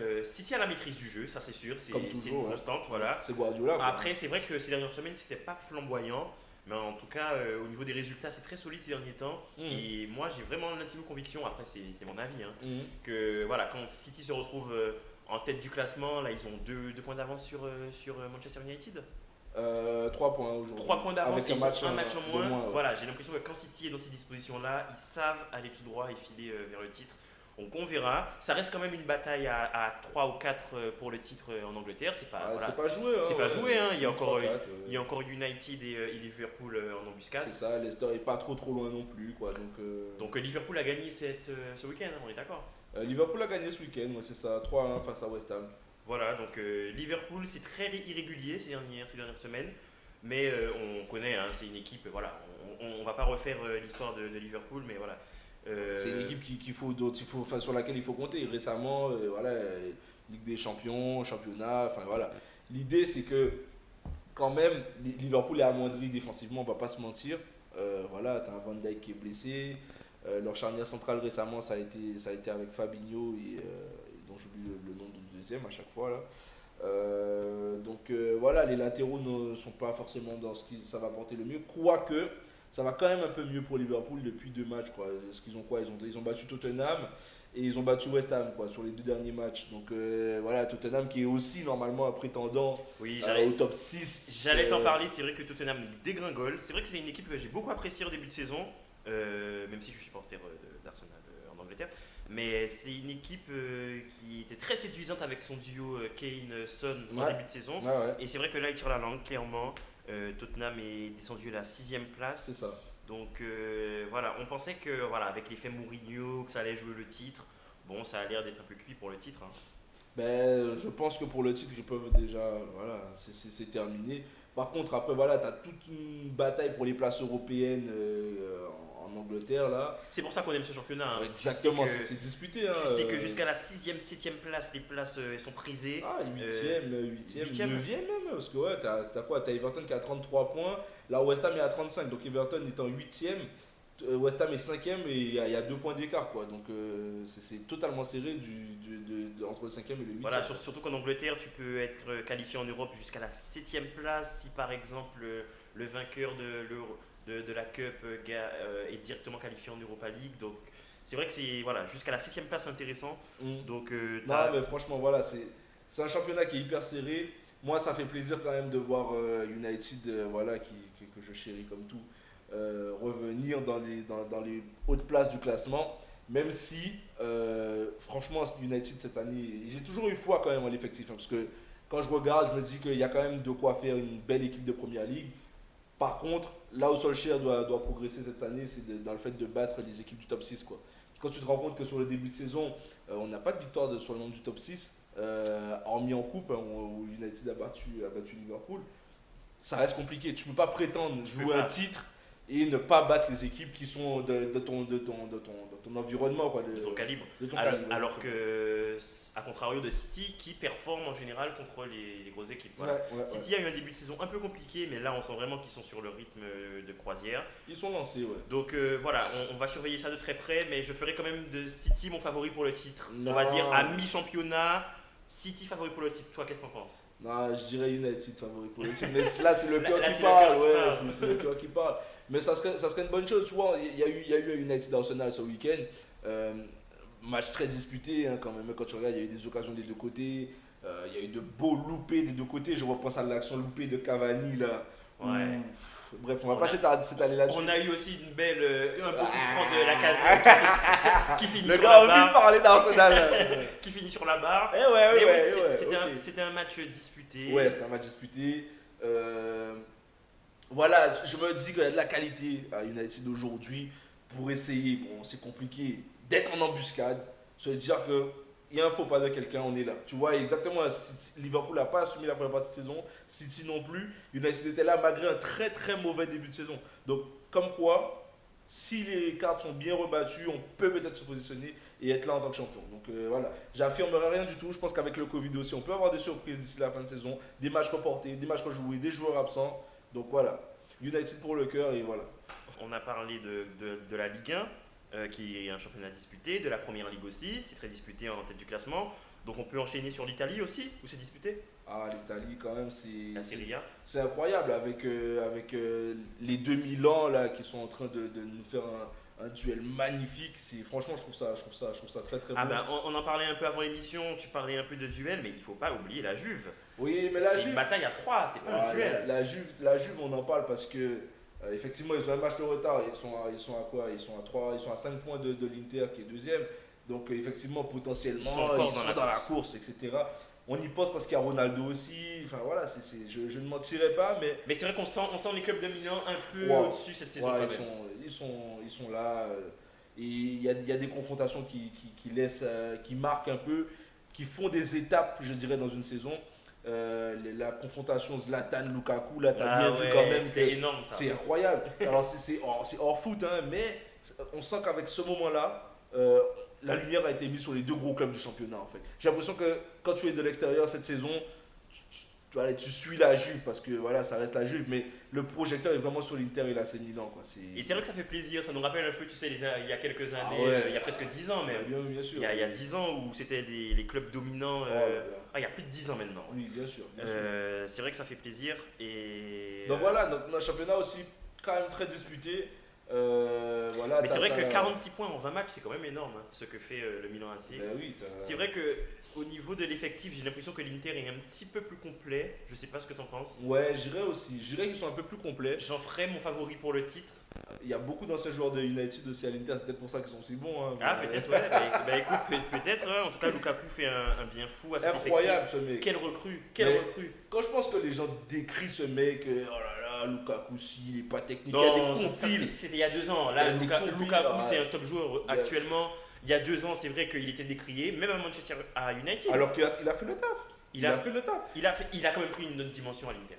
a la maîtrise du jeu, ça c'est sûr, c'est une constante. Voilà. C'est Guardiola. Après, c'est vrai que ces dernières semaines, c'était pas flamboyant, mais en tout cas, au niveau des résultats, c'est très solide ces derniers temps. Et moi, j'ai vraiment l'intime conviction, après, c'est mon avis, que voilà, quand City se retrouve en tête du classement, là, ils ont 2 points d'avance sur Manchester United. 3 points aujourd'hui. 3 points d'avance, avec un match en moins. Ouais. Voilà, j'ai l'impression que quand City est dans ces dispositions-là, ils savent aller tout droit et filer vers le titre. Donc on verra. Ça reste quand même une bataille à 3 ou 4 pour le titre en Angleterre. C'est pas, c'est pas joué. C'est pas joué. Il y a encore, 3, 4, il y a encore United et Liverpool en embuscade. C'est ça, Leicester est pas trop loin non plus, quoi. Donc Liverpool a gagné ce week-end, on est d'accord. Liverpool a gagné ce week-end, c'est ça, 3-1 face à West Ham. Voilà, donc Liverpool, c'est très irrégulier ces dernières semaines. Mais on connaît, c'est une équipe, voilà, on va pas refaire l'histoire de Liverpool, mais voilà. C'est une équipe sur laquelle il faut compter. Récemment, voilà, Ligue des Champions, championnat, enfin voilà. L'idée, c'est que quand même, Liverpool est amoindri défensivement, on va pas se mentir. Voilà, tu as un Van Dijk qui est blessé. Leur charnière centrale récemment, ça a été avec Fabinho, dont j'oublie le nom du deuxième à chaque fois là. Voilà, les latéraux ne sont pas forcément dans ce qui ça va porter le mieux, quoique ça va quand même un peu mieux pour Liverpool depuis 2 matchs, quoi. Ce qu'ils ont quoi, ils ont battu Tottenham et ils ont battu West Ham, quoi, sur les 2 derniers matchs. Donc voilà, Tottenham qui est aussi normalement un prétendant au top 6. J'allais t'en parler, c'est vrai que Tottenham dégringole. C'est vrai que c'est une équipe que j'ai beaucoup appréciée au début de saison, même si je suis supporter d'Arsenal en Angleterre. Mais c'est une équipe qui était très séduisante avec son duo Kane-Son en début de saison. Ouais. Et c'est vrai que là, il tire la langue, clairement. Tottenham est descendu à la 6ème place. C'est ça. Donc voilà, on pensait que voilà, avec l'effet Mourinho, que ça allait jouer le titre. Bon, ça a l'air d'être un peu cuit pour le titre. Je pense que pour le titre, ils peuvent déjà. Voilà, c'est terminé. Par contre, après, voilà, tu as toute une bataille pour les places européennes en Angleterre, là. C'est pour ça qu'on aime ce championnat. Exactement, c'est disputé. Tu sais que jusqu'à la 6ème, 7ème place, les places sont prisées. 8ème, 9ème même. Parce que ouais, t'as quoi? T'as Everton qui a 33 points. Là, West Ham est à 35. Donc Everton est en 8ème. West Ham est 5ème et il y a 2 points d'écart, quoi. Donc c'est totalement serré entre le 5ème et le 8ème. Voilà, surtout qu'en Angleterre, tu peux être qualifié en Europe jusqu'à la 7ème place si par exemple le vainqueur de la Cup est directement qualifié en Europa League. Donc c'est vrai que c'est voilà, jusqu'à la 7ème place intéressant. Donc, non, mais franchement, voilà, c'est un championnat qui est hyper serré. Moi, ça fait plaisir quand même de voir United, voilà, que je chéris comme tout, revenir dans les hautes places du classement. Même si, franchement, United cette année, j'ai toujours eu foi quand même en l'effectif. Parce que quand je regarde, je me dis qu'il y a quand même de quoi faire une belle équipe de Première Ligue. Par contre, là où Solskjaer doit progresser cette année, c'est dans le fait de battre les équipes du top 6, quoi. Quand tu te rends compte que sur le début de saison, on n'a pas de victoire sur le nombre du top 6, hormis en coupe, où United a battu Liverpool, ça reste compliqué. Tu ne peux pas prétendre jouer un titre et ne pas battre les équipes qui sont de ton environnement, quoi, de ton calibre. Alors que, à contrario de City, qui performe en général contre les grosses équipes. Voilà. City a eu un début de saison un peu compliqué, mais là on sent vraiment qu'ils sont sur le rythme de croisière. Ils sont lancés, ouais. Donc voilà, on va surveiller ça de très près, mais je ferai quand même de City mon favori pour le titre. On va dire à mi-championnat, City favori pour le titre. Toi, qu'est-ce que t'en penses? Non, je dirais United favori pour le titre, mais là c'est le cœur qui parle. C'est le cœur qui parle. Mais ça serait une bonne chose, tu vois. Il y a eu un United Arsenal ce week-end. Match très disputé, quand même. Quand tu regardes, il y a eu des occasions des deux côtés. Il y a eu de beaux loupés des deux côtés. Je repense à l'action loupée de Cavani, là. Ouais. Bref, on va pas s'étaler là-dessus. On a eu aussi un beau coup franc de la Lacazette qui finit le sur gars la a barre. envie de parler d'Arsenal. Qui finit sur la barre. C'était un match disputé. Ouais, c'était un match disputé. Voilà, je me dis qu'il y a de la qualité à United aujourd'hui. pour essayer, bon, c'est compliqué, d'être en embuscade, se dire que il y a un faux pas de quelqu'un, on est là. Tu vois, exactement, Liverpool n'a pas assumé la première partie de saison, City non plus, United était là malgré un très très mauvais début de saison. Donc, comme quoi, si les cartes sont bien rebattues, on peut peut-être se positionner et être là en tant que champion. Donc voilà, j'affirmerai rien du tout. Je pense qu'avec le Covid aussi, on peut avoir des surprises d'ici la fin de saison, des matchs reportés, des matchs rejoués, des joueurs absents. Donc voilà, United pour le cœur et voilà. On a parlé de la Ligue 1, qui est un championnat disputé, de la Première Ligue aussi, c'est très disputé en tête du classement. Donc on peut enchaîner sur l'Italie aussi, où c'est disputé. Ah, l'Italie quand même, La Serie A. c'est incroyable avec, les 2000 ans là qui sont en train de nous faire un duel magnifique. Franchement, je trouve ça très très Ah beau. ben, on en parlait un peu avant l'émission, tu parlais un peu de duel, mais il faut pas oublier la Juve. Oui, mais C'est une bataille à 3, c'est pas un duel. La Juve, on en parle parce que effectivement, ils ont un match de retard. Ils sont à quoi? Ils sont à 5 points de l'Inter qui est deuxième. Donc effectivement, potentiellement, Ils sont dans la course, etc. On y pense parce qu'il y a Ronaldo aussi. Enfin voilà, je ne mentirai pas, mais Mais c'est vrai on sent les clubs de Milan un peu wow. au-dessus cette saison Ouais, quand même. ils sont là. Et il y a des confrontations qui laissent, qui marquent un peu, qui font des étapes, je dirais, dans une saison. La confrontation Zlatan-Lukaku, là, t'as bien vu quand même c'était que énorme ça. c'est incroyable. Alors, c'est hors foot, hein, mais on sent qu'avec ce moment-là, la lumière a été mise sur les deux gros clubs du championnat, en fait. J'ai l'impression que quand tu es de l'extérieur cette saison, tu suis la Juve parce que voilà, ça reste la Juve, mais le projecteur est vraiment sur l'Inter et l'AC Milan, quoi. Et c'est vrai que ça fait plaisir, ça nous rappelle un peu, tu sais, il y a quelques années, Ah ouais. il y a presque 10 ans même. Bien sûr. Il y a 10 ans où c'était les clubs dominants. Oh là là. Il y a plus de 10 ans maintenant. Oui, bien sûr. C'est vrai que ça fait plaisir. Et, Donc voilà, donc, un championnat aussi quand même très disputé. Voilà, mais c'est vrai que 46 points en 20 matchs, c'est quand même énorme, hein, ce que fait le Milan AC. Ben oui, C'est vrai que au niveau de l'effectif, j'ai l'impression que l'Inter est un petit peu plus complet. Je sais pas ce que tu en penses. Ouais, j'irais aussi. J'irais qu'ils sont un peu plus complets. J'en ferais mon favori pour le titre. Il y a beaucoup d'anciens joueurs de United aussi à l'Inter, c'est peut-être pour ça qu'ils sont si bons. Hein. Ah, peut-être, ouais. Bah, écoute, peut-être. Hein. En tout cas, Lukaku fait un bien fou à cet Incroyable effectif. ce mec. Quelle recrue, Mais recrue. Quand je pense que les gens décrivent ce mec, oh là là, Lukaku, il est pas technique. Non, il y a des ça, compiles. c'était il y a 2 ans. Il y Là, a des compiles, Lukaku, ouais. c'est un top joueur actuellement. Il y a 2 ans, c'est vrai qu'il était décrié, même à Manchester à United. Alors qu'il il a fait le taf. Il a fait le taf. Il a quand même pris une autre dimension à l'Inter.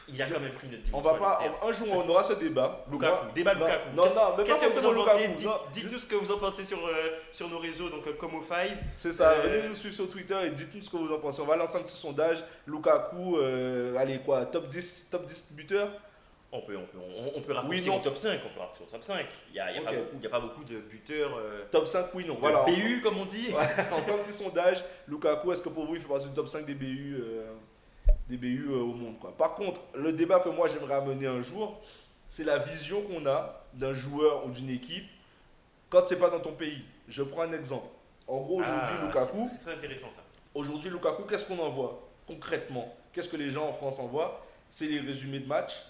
Il a quand même pris une autre On dimension. va pas, à l'Inter. un jour on aura ce débat. Lukaku, débat Non, Lukaku. non, mais Qu'est-ce pas que vous forcément en pensez? Lukaku. Non, Dites-nous ce que vous en pensez sur nos réseaux, donc comme au 5. C'est ça, venez nous suivre sur Twitter et dites-nous ce que vous en pensez. On va lancer un petit sondage. Lukaku, allez quoi, top 10 buteurs. On peut raccourcir Oui, non. au top 5. On peut raccourcir au top 5. Il n'y a, Ok. pas beaucoup de buteurs. Top 5, oui, non. De Voilà, BU, comme on dit. Ouais, on fait un petit sondage. Lukaku, est-ce que pour vous, il fait partie du top 5 des BU au monde quoi. Par contre, le débat que moi j'aimerais amener un jour, c'est la vision qu'on a d'un joueur ou d'une équipe quand c'est pas dans ton pays. Je prends un exemple. En gros, aujourd'hui, Lukaku, C'est très intéressant ça. aujourd'hui, Lukaku, qu'est-ce qu'on envoie concrètement? Qu'est-ce que les gens en France envoient? C'est les résumés de matchs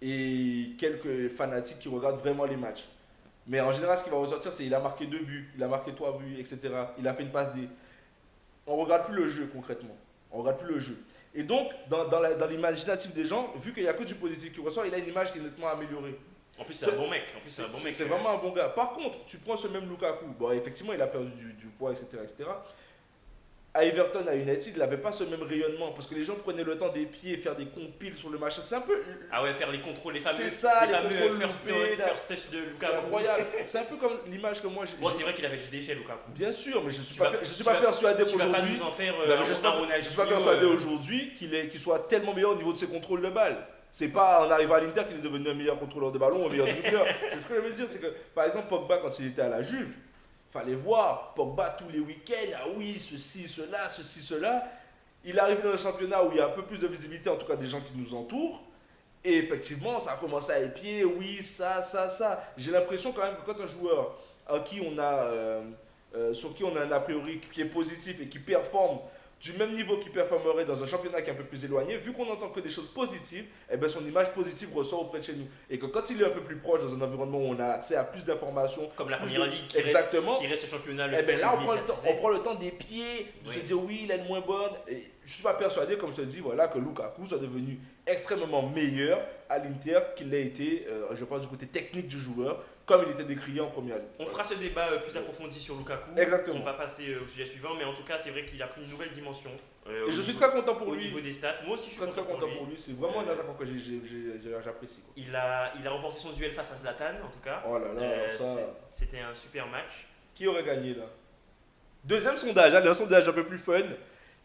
et quelques fanatiques qui regardent vraiment les matchs. Mais en général, ce qui va ressortir, c'est il a marqué 2 buts, il a marqué 3 buts, etc. Il a fait une passe D. On ne regarde plus le jeu concrètement. On ne regarde plus le jeu. Et donc, dans l'imaginatif des gens, vu qu'il n'y a que du positif qui ressort, il a une image qui est nettement améliorée. En plus, c'est un bon mec. C'est vraiment un bon gars. Par contre, tu prends ce même Lukaku, bon, effectivement, il a perdu du poids, etc. À Everton, à United, il n'avait pas ce même rayonnement parce que les gens prenaient le temps des pieds, faire des compiles sur le match. C'est un peu. Ah ouais, faire les contrôles, les fameux, C'est ça, les fameux contrôles first loupés, là. touch de Lukaku. C'est incroyable. C'est un peu comme l'image que moi j'ai. Bon, c'est vrai qu'il avait du déchet, Lukaku. Bien sûr, mais je suis Tu pas, vas- je suis tu pas vas- persuadé Tu vas pas qu'aujourd'hui. nous en faire Non, mais je suis pas Ronaldinho, persuadé aujourd'hui qu'il soit tellement meilleur au niveau de ses contrôles de balle. C'est pas en arrivant à l'Inter qu'il est devenu un meilleur contrôleur de ballon ou un meilleur dribbleur. C'est ce que je veux dire. C'est que, par exemple, Pogba, quand il était à la Juve, fallait voir Pogba tous les week-ends. Ah oui, ceci, cela. Il arrive dans un championnat où il y a un peu plus de visibilité, en tout cas des gens qui nous entourent. Et effectivement, ça a commencé à épier. Oui, ça. J'ai l'impression quand même que quand un joueur sur qui on a un a priori qui est positif et qui performe du même niveau qu'il performerait dans un championnat qui est un peu plus éloigné, vu qu'on n'entend que des choses positives, eh ben son image positive ressort auprès de chez nous. Et que quand il est un peu plus proche dans un environnement où on a accès à plus d'informations, Comme la plus première de- ligue exactement, qui reste le championnat le eh ben plus là médiatisé. on prend le temps des pieds, de Oui. se dire oui, il est moins bonne. Et je suis pas persuadé, comme je te dis, voilà, que Lukaku soit devenu extrêmement meilleur à l'Inter qu'il l'a été, je pense, du côté technique du joueur. comme il était décrié en première ligue. On fera ce débat plus approfondi sur Lukaku. Exactement. On va passer au sujet suivant, mais en tout cas, c'est vrai qu'il a pris une nouvelle dimension. Et je suis très content pour au lui. niveau des stats. Moi aussi, je suis Très content pour lui. C'est vraiment un attaquant que j'apprécie. Quoi. Il a remporté son duel face à Zlatan, en tout cas. Oh là là, ça. C'était un super match. Qui aurait gagné là? Deuxième sondage, allez, un sondage un peu plus fun.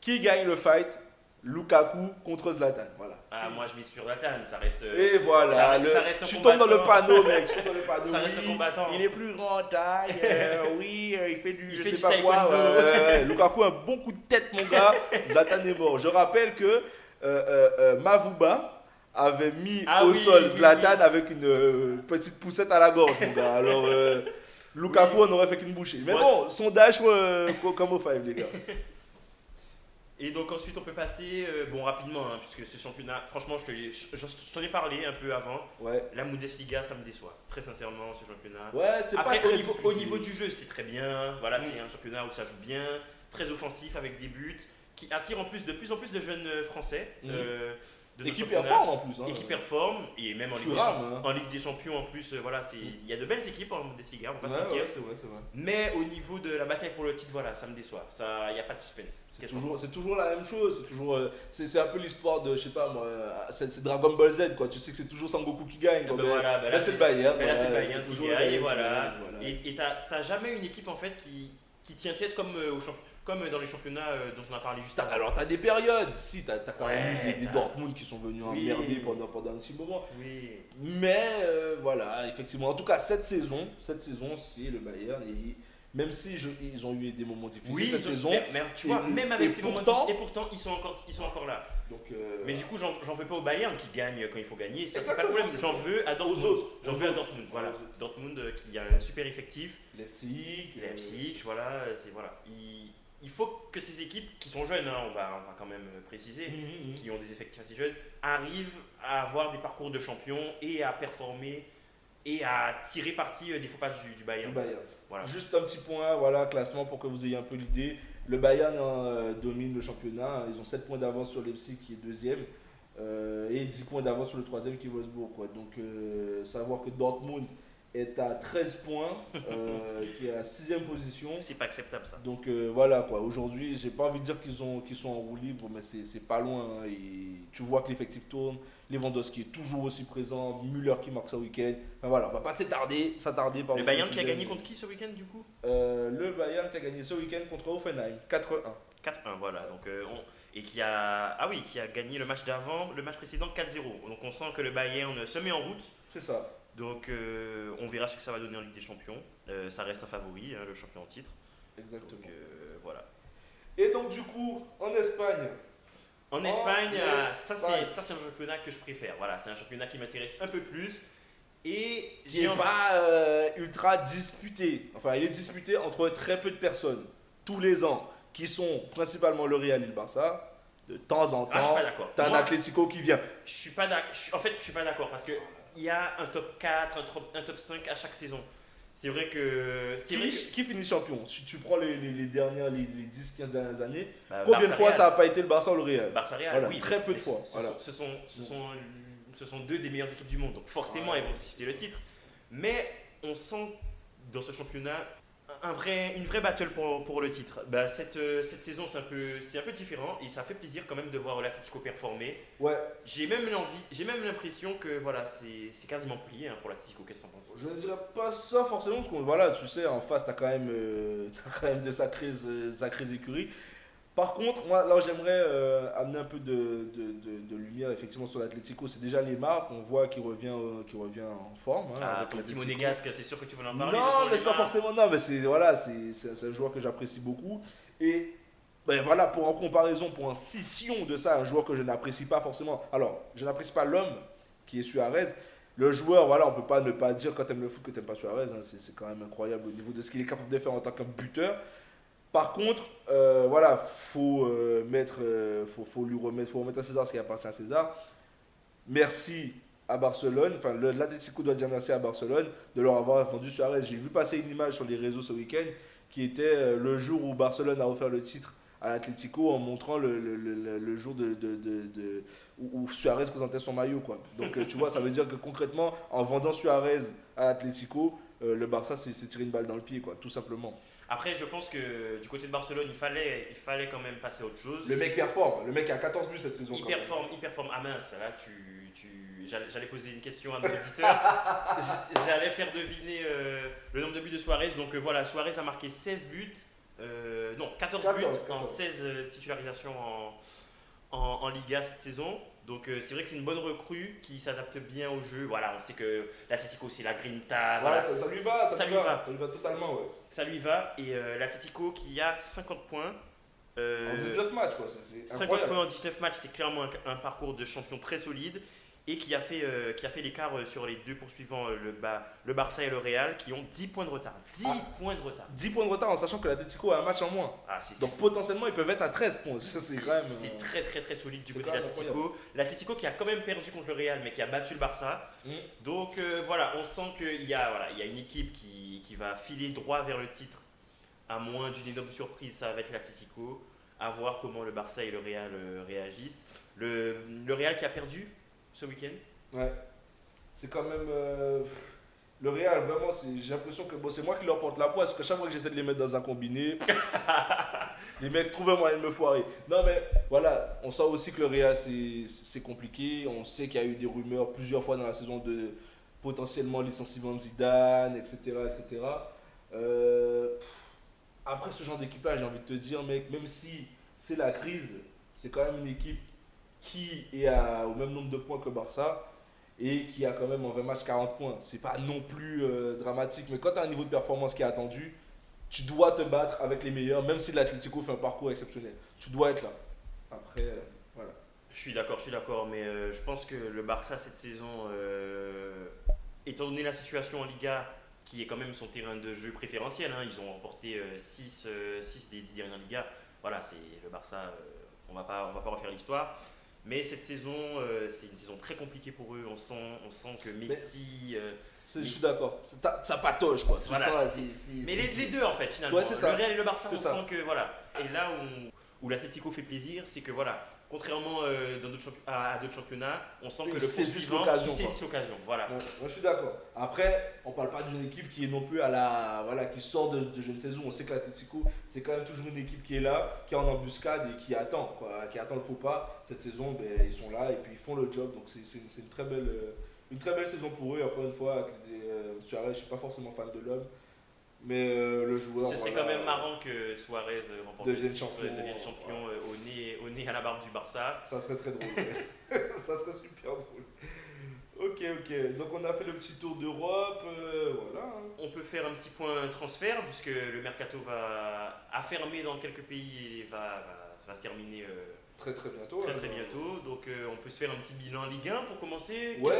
Qui gagne le fight? Lukaku contre Zlatan. Voilà. Ah, moi je mise sur Zlatan, ça reste. Et voilà, ça reste un tu combattant. tombes dans le panneau, mec. Tu tombes dans le panneau. Ça reste un combattant. Il est plus grand en taille. Oui, il fait du. Il je fait sais du pas quoi. taekwondo. Lukaku a un bon coup de tête, mon gars. Zlatan est mort. Je rappelle que Mavuba avait mis au sol Zlatan avec une petite poussette à la gorge, mon gars. Alors, Lukaku on aurait fait qu'une bouchée. Mais bon, sondage comme au 5, les gars. Et donc ensuite on peut passer, rapidement, hein, puisque ce championnat, franchement je t'en ai parlé un peu avant, la Bundesliga ça me déçoit, très sincèrement ce championnat. Ouais, c'est après pas très au niveau du jeu c'est très bien, voilà, c'est un championnat où ça joue bien, très offensif avec des buts, qui attire de plus en plus de jeunes français. Et qui performe en plus. Et qui performe, et même en Ligue des Champions en plus, voilà, il y a de belles équipes en Bundesliga, on va pas se mentir. C'est vrai. Mais au niveau de la bataille pour le titre, voilà, ça me déçoit, il n'y a pas de suspense. C'est toujours la même chose, c'est un peu l'histoire de, je sais pas moi, c'est Dragon Ball Z quoi, tu sais que c'est toujours Sangoku qui gagne. Là c'est le Bayern. Là c'est le Bayern qui gagne, et voilà. Et t'as jamais une équipe en fait qui tient tête comme dans les championnats dont on a parlé juste avant. Alors t'as des périodes, si t'as quand même eu des Dortmund qui sont venus emmerder pendant un petit moment. Oui. Mais voilà, effectivement, en tout cas cette saison c'est le Bayern. Même si ils ont eu des moments difficiles cette saison. Mais tu vois, même avec ces moments difficiles, et pourtant ils sont encore là. Donc, mais du coup, j'en veux pas au Bayern qui gagne quand il faut gagner. Ça, c'est pas le problème. J'en veux à Dortmund. J'en veux à Dortmund. Voilà. Dortmund qui a un super effectif. Leipzig, voilà. Il faut que ces équipes qui sont jeunes, hein, on va quand même préciser, qui ont des effectifs assez jeunes, arrivent à avoir des parcours de champions et à performer et à tirer parti des faux pas du Bayern. Voilà. Juste un petit point, voilà, classement pour que vous ayez un peu l'idée. Le Bayern domine le championnat. Ils ont 7 points d'avance sur Leipzig qui est deuxième et 10 points d'avance sur le troisième qui est Wolfsburg. Quoi. Donc, savoir que Dortmund est à 13 points, qui est à 6ème position. C'est pas acceptable ça. Donc voilà quoi, aujourd'hui, j'ai pas envie de dire qu'ils sont en roue libre, mais c'est pas loin. Hein. Et tu vois que l'effectif tourne. Lewandowski est toujours aussi présent, Müller qui marque ce week-end. Enfin voilà, on va pas s'attarder par le Bayern qui a gagné contre qui ce week-end du coup Le Bayern qui a gagné ce week-end contre Hoffenheim, 4-1. 4-1, voilà. Donc, et qui a gagné le match d'avant, le match précédent 4-0. Donc on sent que le Bayern se met en route. C'est ça. Donc on verra ce que ça va donner en Ligue des Champions. Ça reste un favori, hein, le champion en titre. Exactement. Donc voilà. Et donc du coup, en Espagne, ça c'est un championnat que je préfère. Voilà, c'est un championnat qui m'intéresse un peu plus. Et qui n'est pas ultra disputé. Enfin, il est disputé entre très peu de personnes, tous les ans, qui sont principalement le Real et le Barça. De temps en temps, tu as un Atlético qui vient. Je suis pas d'accord parce qu'il y a un top 4, un top 5 à chaque saison. C'est vrai que. Qui finit champion? Si tu prends les 10-15 dernières années, combien de fois ça n'a pas été le Barça ou le Real? Barça-Real, voilà, oui. Très peu de fois. Ce sont deux des meilleures équipes du monde. Donc forcément, elles vont disputer le titre. Mais on sent dans ce championnat une vraie battle pour le titre. Cette saison, c'est un peu différent et ça fait plaisir quand même de voir l'Atlético performer. Ouais. J'ai même l'impression que voilà, c'est quasiment plié pour l'Atlético. Qu'est-ce que t'en penses? Je ne dirais pas ça forcément parce que voilà, tu sais, en face, tu as quand même de sacrées écuries. Par contre, moi, là où j'aimerais amener un peu de lumière effectivement sur l'Atlético, c'est déjà Lemar, on voit qu'il revient en forme. Avec le petit monégasque, c'est sûr que tu veux en parler. Non, mais c'est pas forcément. Non, mais c'est un joueur que j'apprécie beaucoup. Et voilà, en comparaison, pour un scission de ça, un joueur que je n'apprécie pas forcément. Alors, je n'apprécie pas l'homme qui est Suarez. Le joueur, voilà, on peut pas ne pas dire quand tu aimes le foot que tu n'aimes pas Suarez. Hein, c'est quand même incroyable au niveau de ce qu'il est capable de faire en tant que buteur. Par contre, voilà, faut remettre à César ce qui appartient à César. Merci à Barcelone, enfin l'Atlético doit dire merci à Barcelone de leur avoir vendu Suarez. J'ai vu passer une image sur les réseaux ce week-end qui était le jour où Barcelone a offert le titre à l'Atlético en montrant le jour où Suarez présentait son maillot, quoi. Donc tu vois, ça veut dire que concrètement, en vendant Suarez à l'Atlético, le Barça s'est tiré une balle dans le pied, quoi, tout simplement. Après, je pense que du côté de Barcelone, il fallait quand même passer à autre chose. Le mec performe, le mec a 14 buts cette saison. Il performe. Ah mince, là, j'allais poser une question à nos auditeurs. J'allais faire deviner le nombre de buts de Suarez. Donc voilà, Suarez a marqué 16 buts. Non, 14 buts en 16 titularisations en Liga cette saison. Donc c'est vrai que c'est une bonne recrue qui s'adapte bien au jeu. Voilà, on sait que l'Atlético c'est la grinta. Voilà, Voilà. ça lui va, ça lui va totalement, ouais. Ça lui va. Et l'Atlético qui a 50 points. En 19 matchs, quoi, c'est 50 incroyable. points en 19 matchs, c'est clairement un parcours de champion très solide et qui a fait l'écart sur les deux poursuivants, le Barça et le Real, qui ont 10 points de retard. 10 points de retard. 10 points de retard en sachant que l'Atlético a un match en moins. Donc potentiellement ils peuvent être à 13 points. C'est très très très solide du côté de l'Atlético. L'Atlético qui a quand même perdu contre le Real mais qui a battu le Barça. Donc voilà, on sent qu'il y a une équipe qui va filer droit vers le titre à moins d'une énorme surprise, ça va être l'Atlético. À voir comment le Barça et le Real réagissent. Le Real qui a perdu ce week-end. Ouais. C'est quand même. Le Real, vraiment, j'ai l'impression que c'est moi qui leur porte la poisse. Parce que chaque fois que j'essaie de les mettre dans un combiné, les mecs trouvent un moyen de me foirer. Non, mais voilà, on sent aussi que le Real, c'est compliqué. On sait qu'il y a eu des rumeurs plusieurs fois dans la saison de potentiellement licenciement de Zidane, etc. etc. Après ce genre d'équipe-là, j'ai envie de te dire, mec, même si c'est la crise, c'est quand même une équipe qui est au même nombre de points que Barça et qui a quand même en 20 matchs 40 points. C'est pas non plus dramatique, mais quand tu as un niveau de performance qui est attendu, tu dois te battre avec les meilleurs, même si l'Atlético fait un parcours exceptionnel. Tu dois être là. Après, voilà. Je suis d'accord, mais je pense que le Barça cette saison, étant donné la situation en Liga, qui est quand même son terrain de jeu préférentiel, hein, ils ont remporté 6 des 10 dernières Ligas. Voilà, c'est le Barça, on va pas refaire l'histoire. Mais cette saison, c'est une saison très compliquée pour eux. On sent que Messi. Je suis d'accord. Ça patauge, quoi. Voilà, mais les deux, en fait, finalement. Ouais, c'est ça. Le Real et le Barça, on ça. sent que. Voilà. Et là où l'Atlético fait plaisir, c'est que, voilà, contrairement à d'autres championnats, on sent que le poursuivant saisit l'occasion. Voilà. Moi, je suis d'accord. Après, on parle pas d'une équipe qui est non plus qui sort de jeune saison. On sait que l'Atlético, c'est quand même toujours une équipe qui est là, qui est en embuscade et qui attend, quoi, qui attend le faux pas. Cette saison, ils sont là et puis ils font le job. Donc c'est une très belle saison pour eux. Encore une fois, Suarez, je suis pas forcément fan de l'homme. Mais le joueur. Ce serait quand même marrant que Suarez remporte devienne champion au nez à la barbe du Barça. Ça serait très drôle. Ça serait super drôle. Ok. Donc on a fait le petit tour d'Europe. Voilà. On peut faire un petit point transfert puisque le mercato a fermé dans quelques pays et va se terminer très bientôt. Très bientôt. Donc on peut se faire un petit bilan Ligue 1 pour commencer. Ouais,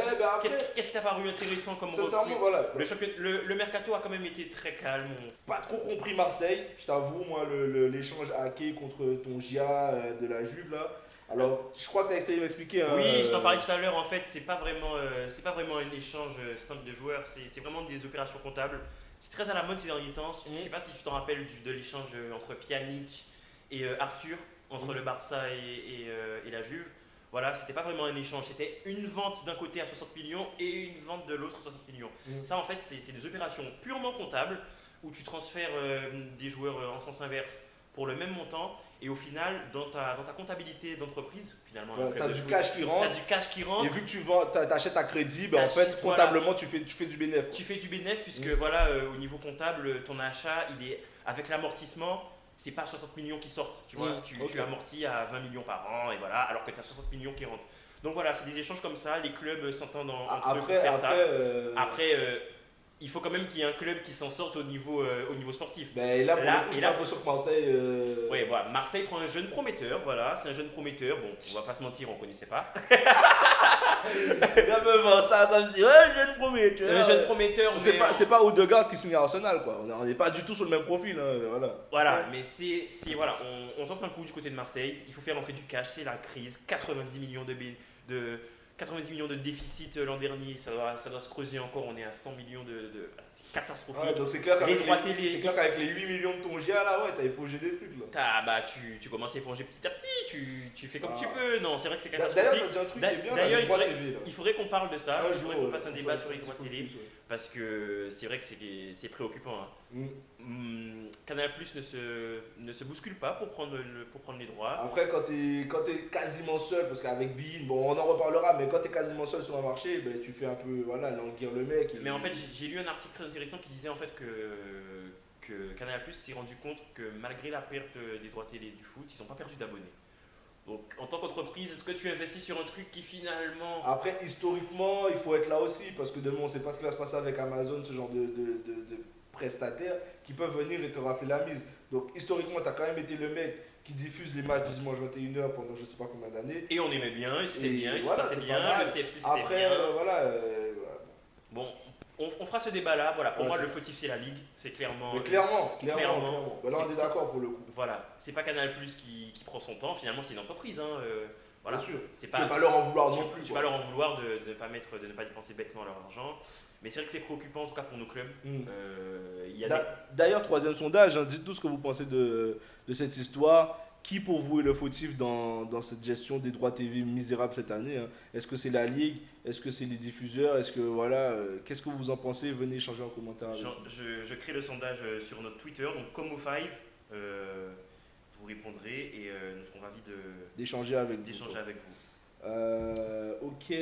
qu'est-ce qui t'a paru intéressant comme recrue ? Voilà. Le mercato a quand même été très calme. Pas trop compris Marseille. Je t'avoue, moi, l'échange hacké contre ton Gia de la Juve là. Alors, je crois que tu as essayé de m'expliquer. Oui, je t'en parlais tout à l'heure. En fait, c'est pas vraiment un échange simple de joueurs. C'est vraiment des opérations comptables. C'est très à la mode ces derniers temps. Je sais pas si tu t'en rappelles de l'échange entre Pjanic et Arthur, entre le Barça et la Juve. Voilà, c'était pas vraiment un échange. C'était une vente d'un côté à 60 millions et une vente de l'autre à 60 millions. Ça, en fait, c'est des opérations purement comptables où tu transfères des joueurs en sens inverse pour le même montant. Et au final, dans ta comptabilité d'entreprise, finalement, tu as du cash qui rentre. Et vu que tu achètes à crédit, en fait, comptablement, tu fais du bénéfice. Tu fais du bénéfice puisque voilà, au niveau comptable, ton achat, il est avec l'amortissement, c'est pas 60 millions qui sortent. Tu vois, tu amortis à 20 millions par an, et voilà, alors que tu as 60 millions qui rentrent. Donc voilà, c'est des échanges comme ça. Les clubs s'entendent entre eux pour faire ça. Après, il faut quand même qu'il y ait un club qui s'en sorte au niveau sportif. Ben là, j'ai l'impression que Marseille. Oui, voilà. Marseille prend un jeune prometteur, voilà, c'est un jeune prometteur. Bon, on va pas se mentir, on connaissait pas. Ça comme si, un jeune prometteur. Un jeune prometteur. C'est pas Odegaard qui signe à Arsenal, quoi. On n'est pas du tout sur le même profil, hein, voilà. Mais voilà, on tente un coup du côté de Marseille. Il faut faire l'entrée du cash, c'est la crise. 90 millions 90 millions de déficit l'an dernier, ça doit se creuser encore, on est à 100 millions c'est catastrophique. Ouais, donc c'est clair Les qu'avec droits les, télé, c'est clair qu'avec les 8 millions de ton GA là, ouais, t'as épongé des trucs là. tu commences à éponger petit à petit, tu fais comme Ah. tu peux. Non, c'est vrai que c'est D'ailleurs, catastrophique. t'as dit un truc qui est bien, là, D'ailleurs, les droits TV là. il faudrait qu'on parle de ça, Un il faudrait jour, qu'on fasse un débat ça, sur les il droits faut télé, plus, ouais. parce que c'est vrai que c'est préoccupant. Hein. Canal Plus ne se bouscule pas pour prendre les droits. Après, quand t'es quasiment seul, parce qu'avec Bein, bon, on en reparlera, mais quand t'es quasiment seul sur un marché, ben, tu fais un peu, voilà, languir le mec. Mais en fait, j'ai lu un article très intéressant qui disait en fait que Canal Plus s'est rendu compte que malgré la perte des droits télé du foot, ils n'ont pas perdu d'abonnés. Donc, en tant qu'entreprise, est-ce que tu investis sur un truc qui finalement. Après, historiquement, il faut être là aussi, parce que demain, on sait pas ce qui va se passer avec Amazon, ce genre de prestataires qui peuvent venir et te rafler la mise. Donc, historiquement, t'as quand même été le mec qui diffuse les matchs du dimanche 21h pendant je sais pas combien d'années. Et on aimait bien, et c'était bien, et voilà, ça se passait c'est pas bien, mal. le CFC c'était Après, bien. voilà. Bon, on fera ce débat-là. Voilà, pour Ouais, moi, c'est le ça. fautif, c'est la Ligue. C'est clairement. Mais clairement. Clairement. Ben là, on est C'est- d'accord pour le coup. Voilà, c'est pas Canal Plus qui prend son temps. Finalement, c'est une entreprise. Hein, voilà. Bien sûr. C'est Tu peux pas leur en vouloir non plus. Tu vas leur en vouloir de ne pas dépenser bêtement leur argent. Mais c'est vrai que c'est préoccupant, en tout cas pour nos clubs. Il y a D'ailleurs, troisième sondage, hein, dites-nous ce que vous pensez de cette histoire. Qui pour vous est le fautif dans cette gestion des droits TV misérables cette année, hein? Est-ce que c'est la Ligue? Est-ce que c'est les diffuseurs? Est-ce que voilà, qu'est-ce que vous en pensez? Venez échanger en commentaire. avec nous. je crée le sondage sur notre Twitter, donc Como5. Vous répondrez et nous serons ravis D'échanger avec vous. d'échanger avec vous. Ok.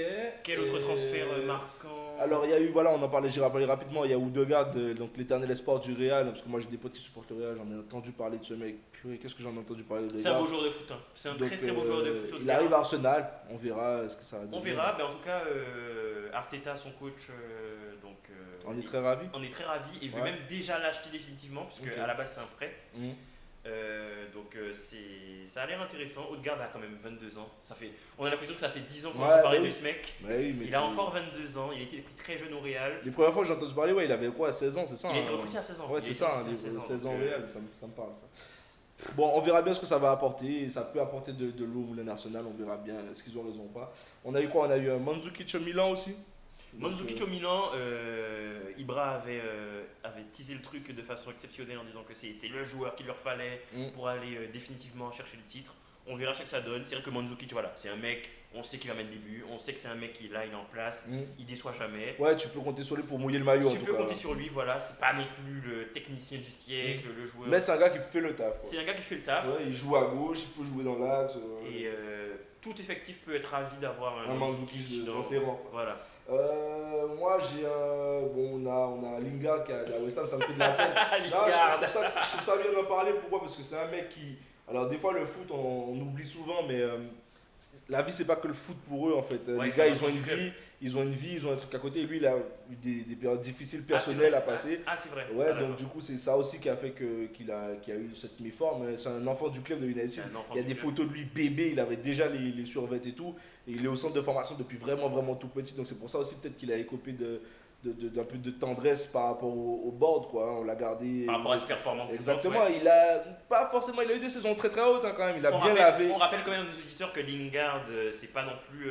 Quel autre transfert marquant? Alors il y a eu, voilà, on en parlait, j'ai rappelé rapidement, il y a Odegaard, donc l'éternel espoir du Real, parce que moi j'ai des potes qui supportent le Real, j'en ai entendu parler de ce mec. Purée, qu'est-ce que j'en ai entendu parler de C'est un beau joueur de foot. Hein. C'est un Donc, très beau joueur de foot. Il Odegaard. arrive à Arsenal, on verra ce que ça va donner. On verra, mais en tout cas, Arteta, son coach, donc, On est très ravis. on est très ravis et veut Ouais. même déjà l'acheter définitivement, puisque Ok. à la base c'est un prêt. Mhm. Donc ça a l'air intéressant. Odegaard a quand même 22 ans. On a l'impression que ça fait 10 ans qu'on Ouais, a parlé bah de oui. ce mec. Bah oui, mais Il a encore 22 ans, il a été pris très jeune au Real. Les premières fois que j'ai entendu parler, ouais, il avait quoi, 16 ans, c'est ça? Il a été hein recruté à 16 ans. Ouais, Il a c'est été ça, recruté à 16 ans donc, Real, ça me parle. Ça. Bon, on verra bien ce que ça va apporter. Ça peut apporter de l'eau au Moulin Arsenal, on verra bien ce qu'ils ont raison ou pas. On a eu quoi? On a eu un Mandzukic au Milan aussi. Mandzukic au Milan, Ibra avait teasé le truc de façon exceptionnelle en disant que c'est le joueur qu'il leur fallait pour aller définitivement chercher le titre. On verra ce que ça donne. C'est vrai que Mandzukic, voilà, c'est un mec, on sait qu'il va mettre des buts, on sait que c'est un mec qui est là, il est en place, il déçoit jamais. Ouais, tu peux compter sur lui pour mouiller le maillot. Tu en tout peux cas. compter sur lui, voilà, c'est pas non plus le technicien du siècle, le joueur. Mais c'est un gars qui fait le taf. Quoi. C'est un gars qui fait le taf. Ouais, il joue à gauche, il peut jouer dans l'axe. Et tout effectif peut être ravi d'avoir un Mandzukic dans ses rangs. Voilà. Moi j'ai un. Bon, on a Lingard qui est à West Ham, ça me fait de la peine. Non, Lingard. je trouve ça bien d'en parler. Pourquoi? Parce que c'est un mec qui. Alors, des fois, le foot, on oublie souvent, mais la vie, c'est pas que le foot pour eux en fait. Ouais, Les c'est gars, un ils ont truc une club. vie, ils ont un truc à côté. Et lui, il a eu des périodes difficiles Ah, c'est personnelles vrai. à passer. Ah, c'est vrai. Ouais, Ah, donc d'accord. du coup, c'est ça aussi qui a fait qu'il a eu cette méforme. C'est un enfant du club de United. C'est un enfant Il y a du des club. photos de lui bébé, il avait déjà les survêtements et tout. Et il est au centre de formation depuis vraiment tout petit. Donc c'est pour ça aussi peut-être qu'il a écopé d'un peu de tendresse par rapport au board, quoi. On l'a gardé. Par rapport à ses performances. Exactement, ouais. il a pas forcément, il a eu des saisons très hautes hein, quand même. Il a bien lavé. On rappelle quand même à nos auditeurs que Lingard, c'est pas non plus.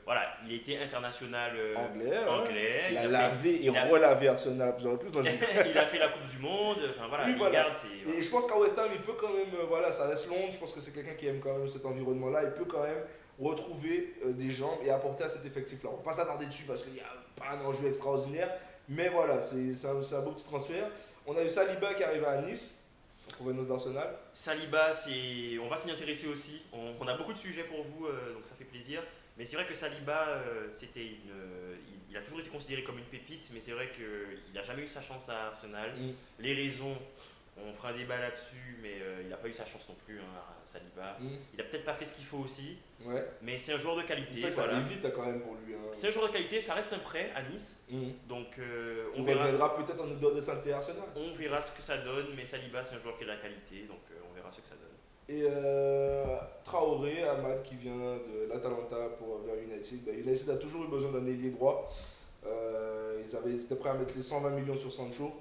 Voilà, il était international anglais. Il a a lavé et il a- relavé Arsenal à plusieurs reprises. Non, il a fait la Coupe du Monde. Enfin voilà, Oui, Lingard, voilà. c'est. Et je pense qu'à West Ham, il peut quand même, voilà, ça reste Londres, je pense que c'est quelqu'un qui aime quand même cet environnement-là, il peut quand même retrouver des jambes et apporter à cet effectif-là. On va pas s'attarder dessus parce qu'il n'y a pas un enjeu extraordinaire, mais voilà, c'est un beau petit transfert. On a eu Saliba qui arrive à Nice, en provenance d'Arsenal. Saliba, on va s'y intéresser aussi. On a beaucoup de sujets pour vous, donc ça fait plaisir. Mais c'est vrai que Saliba, il a toujours été considéré comme une pépite, mais c'est vrai qu'il n'a jamais eu sa chance à Arsenal. Les raisons, on fera un débat là-dessus, mais il n'a pas eu sa chance non plus, hein, Saliba. Il n'a peut-être pas fait ce qu'il faut aussi, Ouais. mais c'est un joueur de qualité. C'est ça que ça Voilà. allait vite hein, quand même pour lui. Hein. C'est un joueur de qualité, ça reste un prêt à Nice, donc On on verra. reviendra peut-être en odeur de saleté Arsenal. On verra ce que ça donne, mais Saliba c'est un joueur qui a de la qualité, donc on verra ce que ça donne. Et Traoré, Ahmad qui vient de l'Atalanta vers United. Ben, United a toujours eu besoin d'un ailier droit. Ils étaient prêts à mettre les 120 millions sur Sancho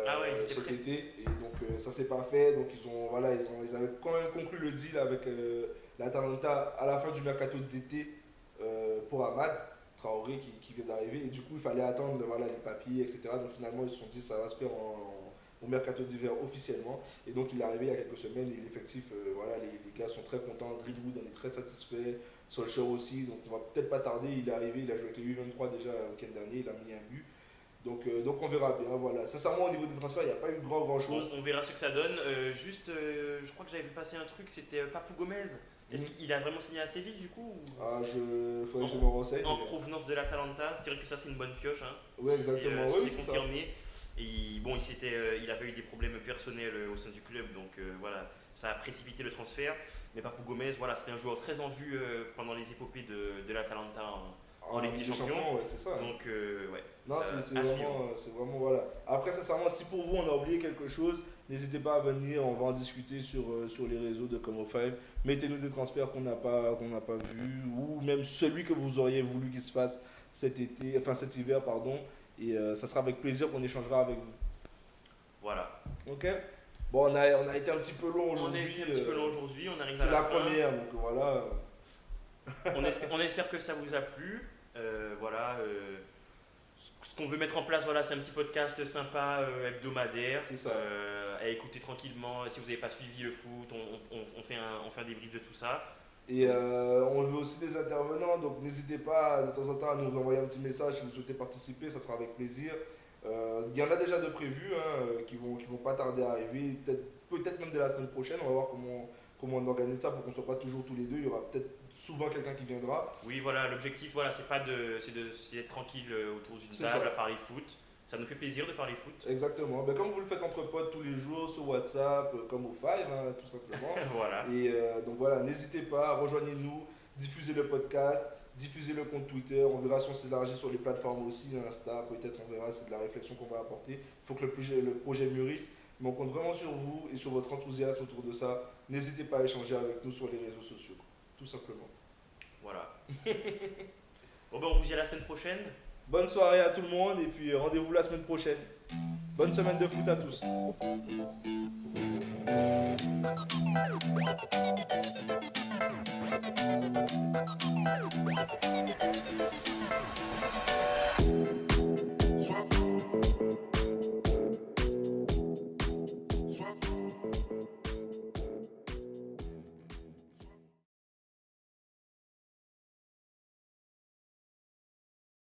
Ah ouais, ils étaient cet prêts. été. Et donc ça s'est pas fait. Donc ils avaient quand même conclu le deal avec l'Atalanta à la fin du mercato d'été pour Amad Traoré qui vient d'arriver. Et du coup, il fallait attendre voilà, les papiers, etc. Donc finalement, ils se sont dit ça va se faire au mercato d'hiver officiellement. Et donc, il est arrivé il y a quelques semaines et l'effectif, voilà, les gars sont très contents. Greenwood en est très satisfait. Solskjaer aussi. Donc, on va peut-être pas tarder. Il est arrivé, il a joué avec les U23 déjà le week-end dernier. Il a mis un but. Donc on verra bien, voilà. Sincèrement, au niveau des transferts, il n'y a pas eu grand chose. On verra ce que ça donne. Je crois que j'avais vu passer un truc, c'était Papou Gomez. Est-ce qu'il a vraiment signé à Séville du coup Ah, faudrait que je me renseigne. En provenance de l'Atalanta, c'est vrai que ça c'est une bonne pioche. Hein, ouais, exactement. si c'est confirmé. Et il avait eu des problèmes personnels au sein du club, donc voilà, ça a précipité le transfert. Mais Papou Gomez, voilà, c'était un joueur très en vue pendant les épopées de l'Atalanta en Ligue des Champions. Ouais, c'est ça. Donc, ouais. Non, c'est vraiment, voilà. Après, sincèrement, si pour vous on a oublié quelque chose, n'hésitez pas à venir, on va en discuter sur les réseaux de Como5. Mettez-nous des transferts qu'on n'a pas vus, ou même celui que vous auriez voulu qu'il se fasse cet hiver, pardon. Et ça sera avec plaisir qu'on échangera avec vous. Voilà. Ok. Bon, on a été un petit peu long aujourd'hui. On a été un petit peu long aujourd'hui, on arrive à c'est la première, donc voilà. On espère que ça vous a plu. Voilà. Ce qu'on veut mettre en place, voilà, c'est un petit podcast sympa, hebdomadaire, à écouter tranquillement. Si vous n'avez pas suivi le foot, on fait un débrief de tout ça. Et on veut aussi des intervenants, donc n'hésitez pas de temps en temps à nous envoyer un petit message si vous souhaitez participer, ça sera avec plaisir. Il y en a déjà de prévus qui vont pas tarder à arriver, peut-être même dès la semaine prochaine. On va voir comment on organise ça pour qu'on ne soit pas toujours tous les deux. Il y aura peut-être souvent quelqu'un qui viendra. Oui, voilà, l'objectif, voilà, c'est d'être tranquille autour d'une table à parler foot. Ça nous fait plaisir de parler foot. Exactement. Ben, comme vous le faites entre potes tous les jours, sur WhatsApp, comme au Five, tout simplement. Voilà. Et donc voilà, n'hésitez pas, rejoignez-nous, diffusez le podcast, diffusez le compte Twitter. On verra si on s'élargit sur les plateformes aussi, Insta, peut-être on verra, c'est de la réflexion qu'on va apporter. Il faut que le projet mûrisse. Mais on compte vraiment sur vous et sur votre enthousiasme autour de ça. N'hésitez pas à échanger avec nous sur les réseaux sociaux, tout simplement. Voilà. Bon ben on vous dit à la semaine prochaine. Bonne soirée à tout le monde et puis rendez-vous la semaine prochaine. Bonne semaine de foot à tous.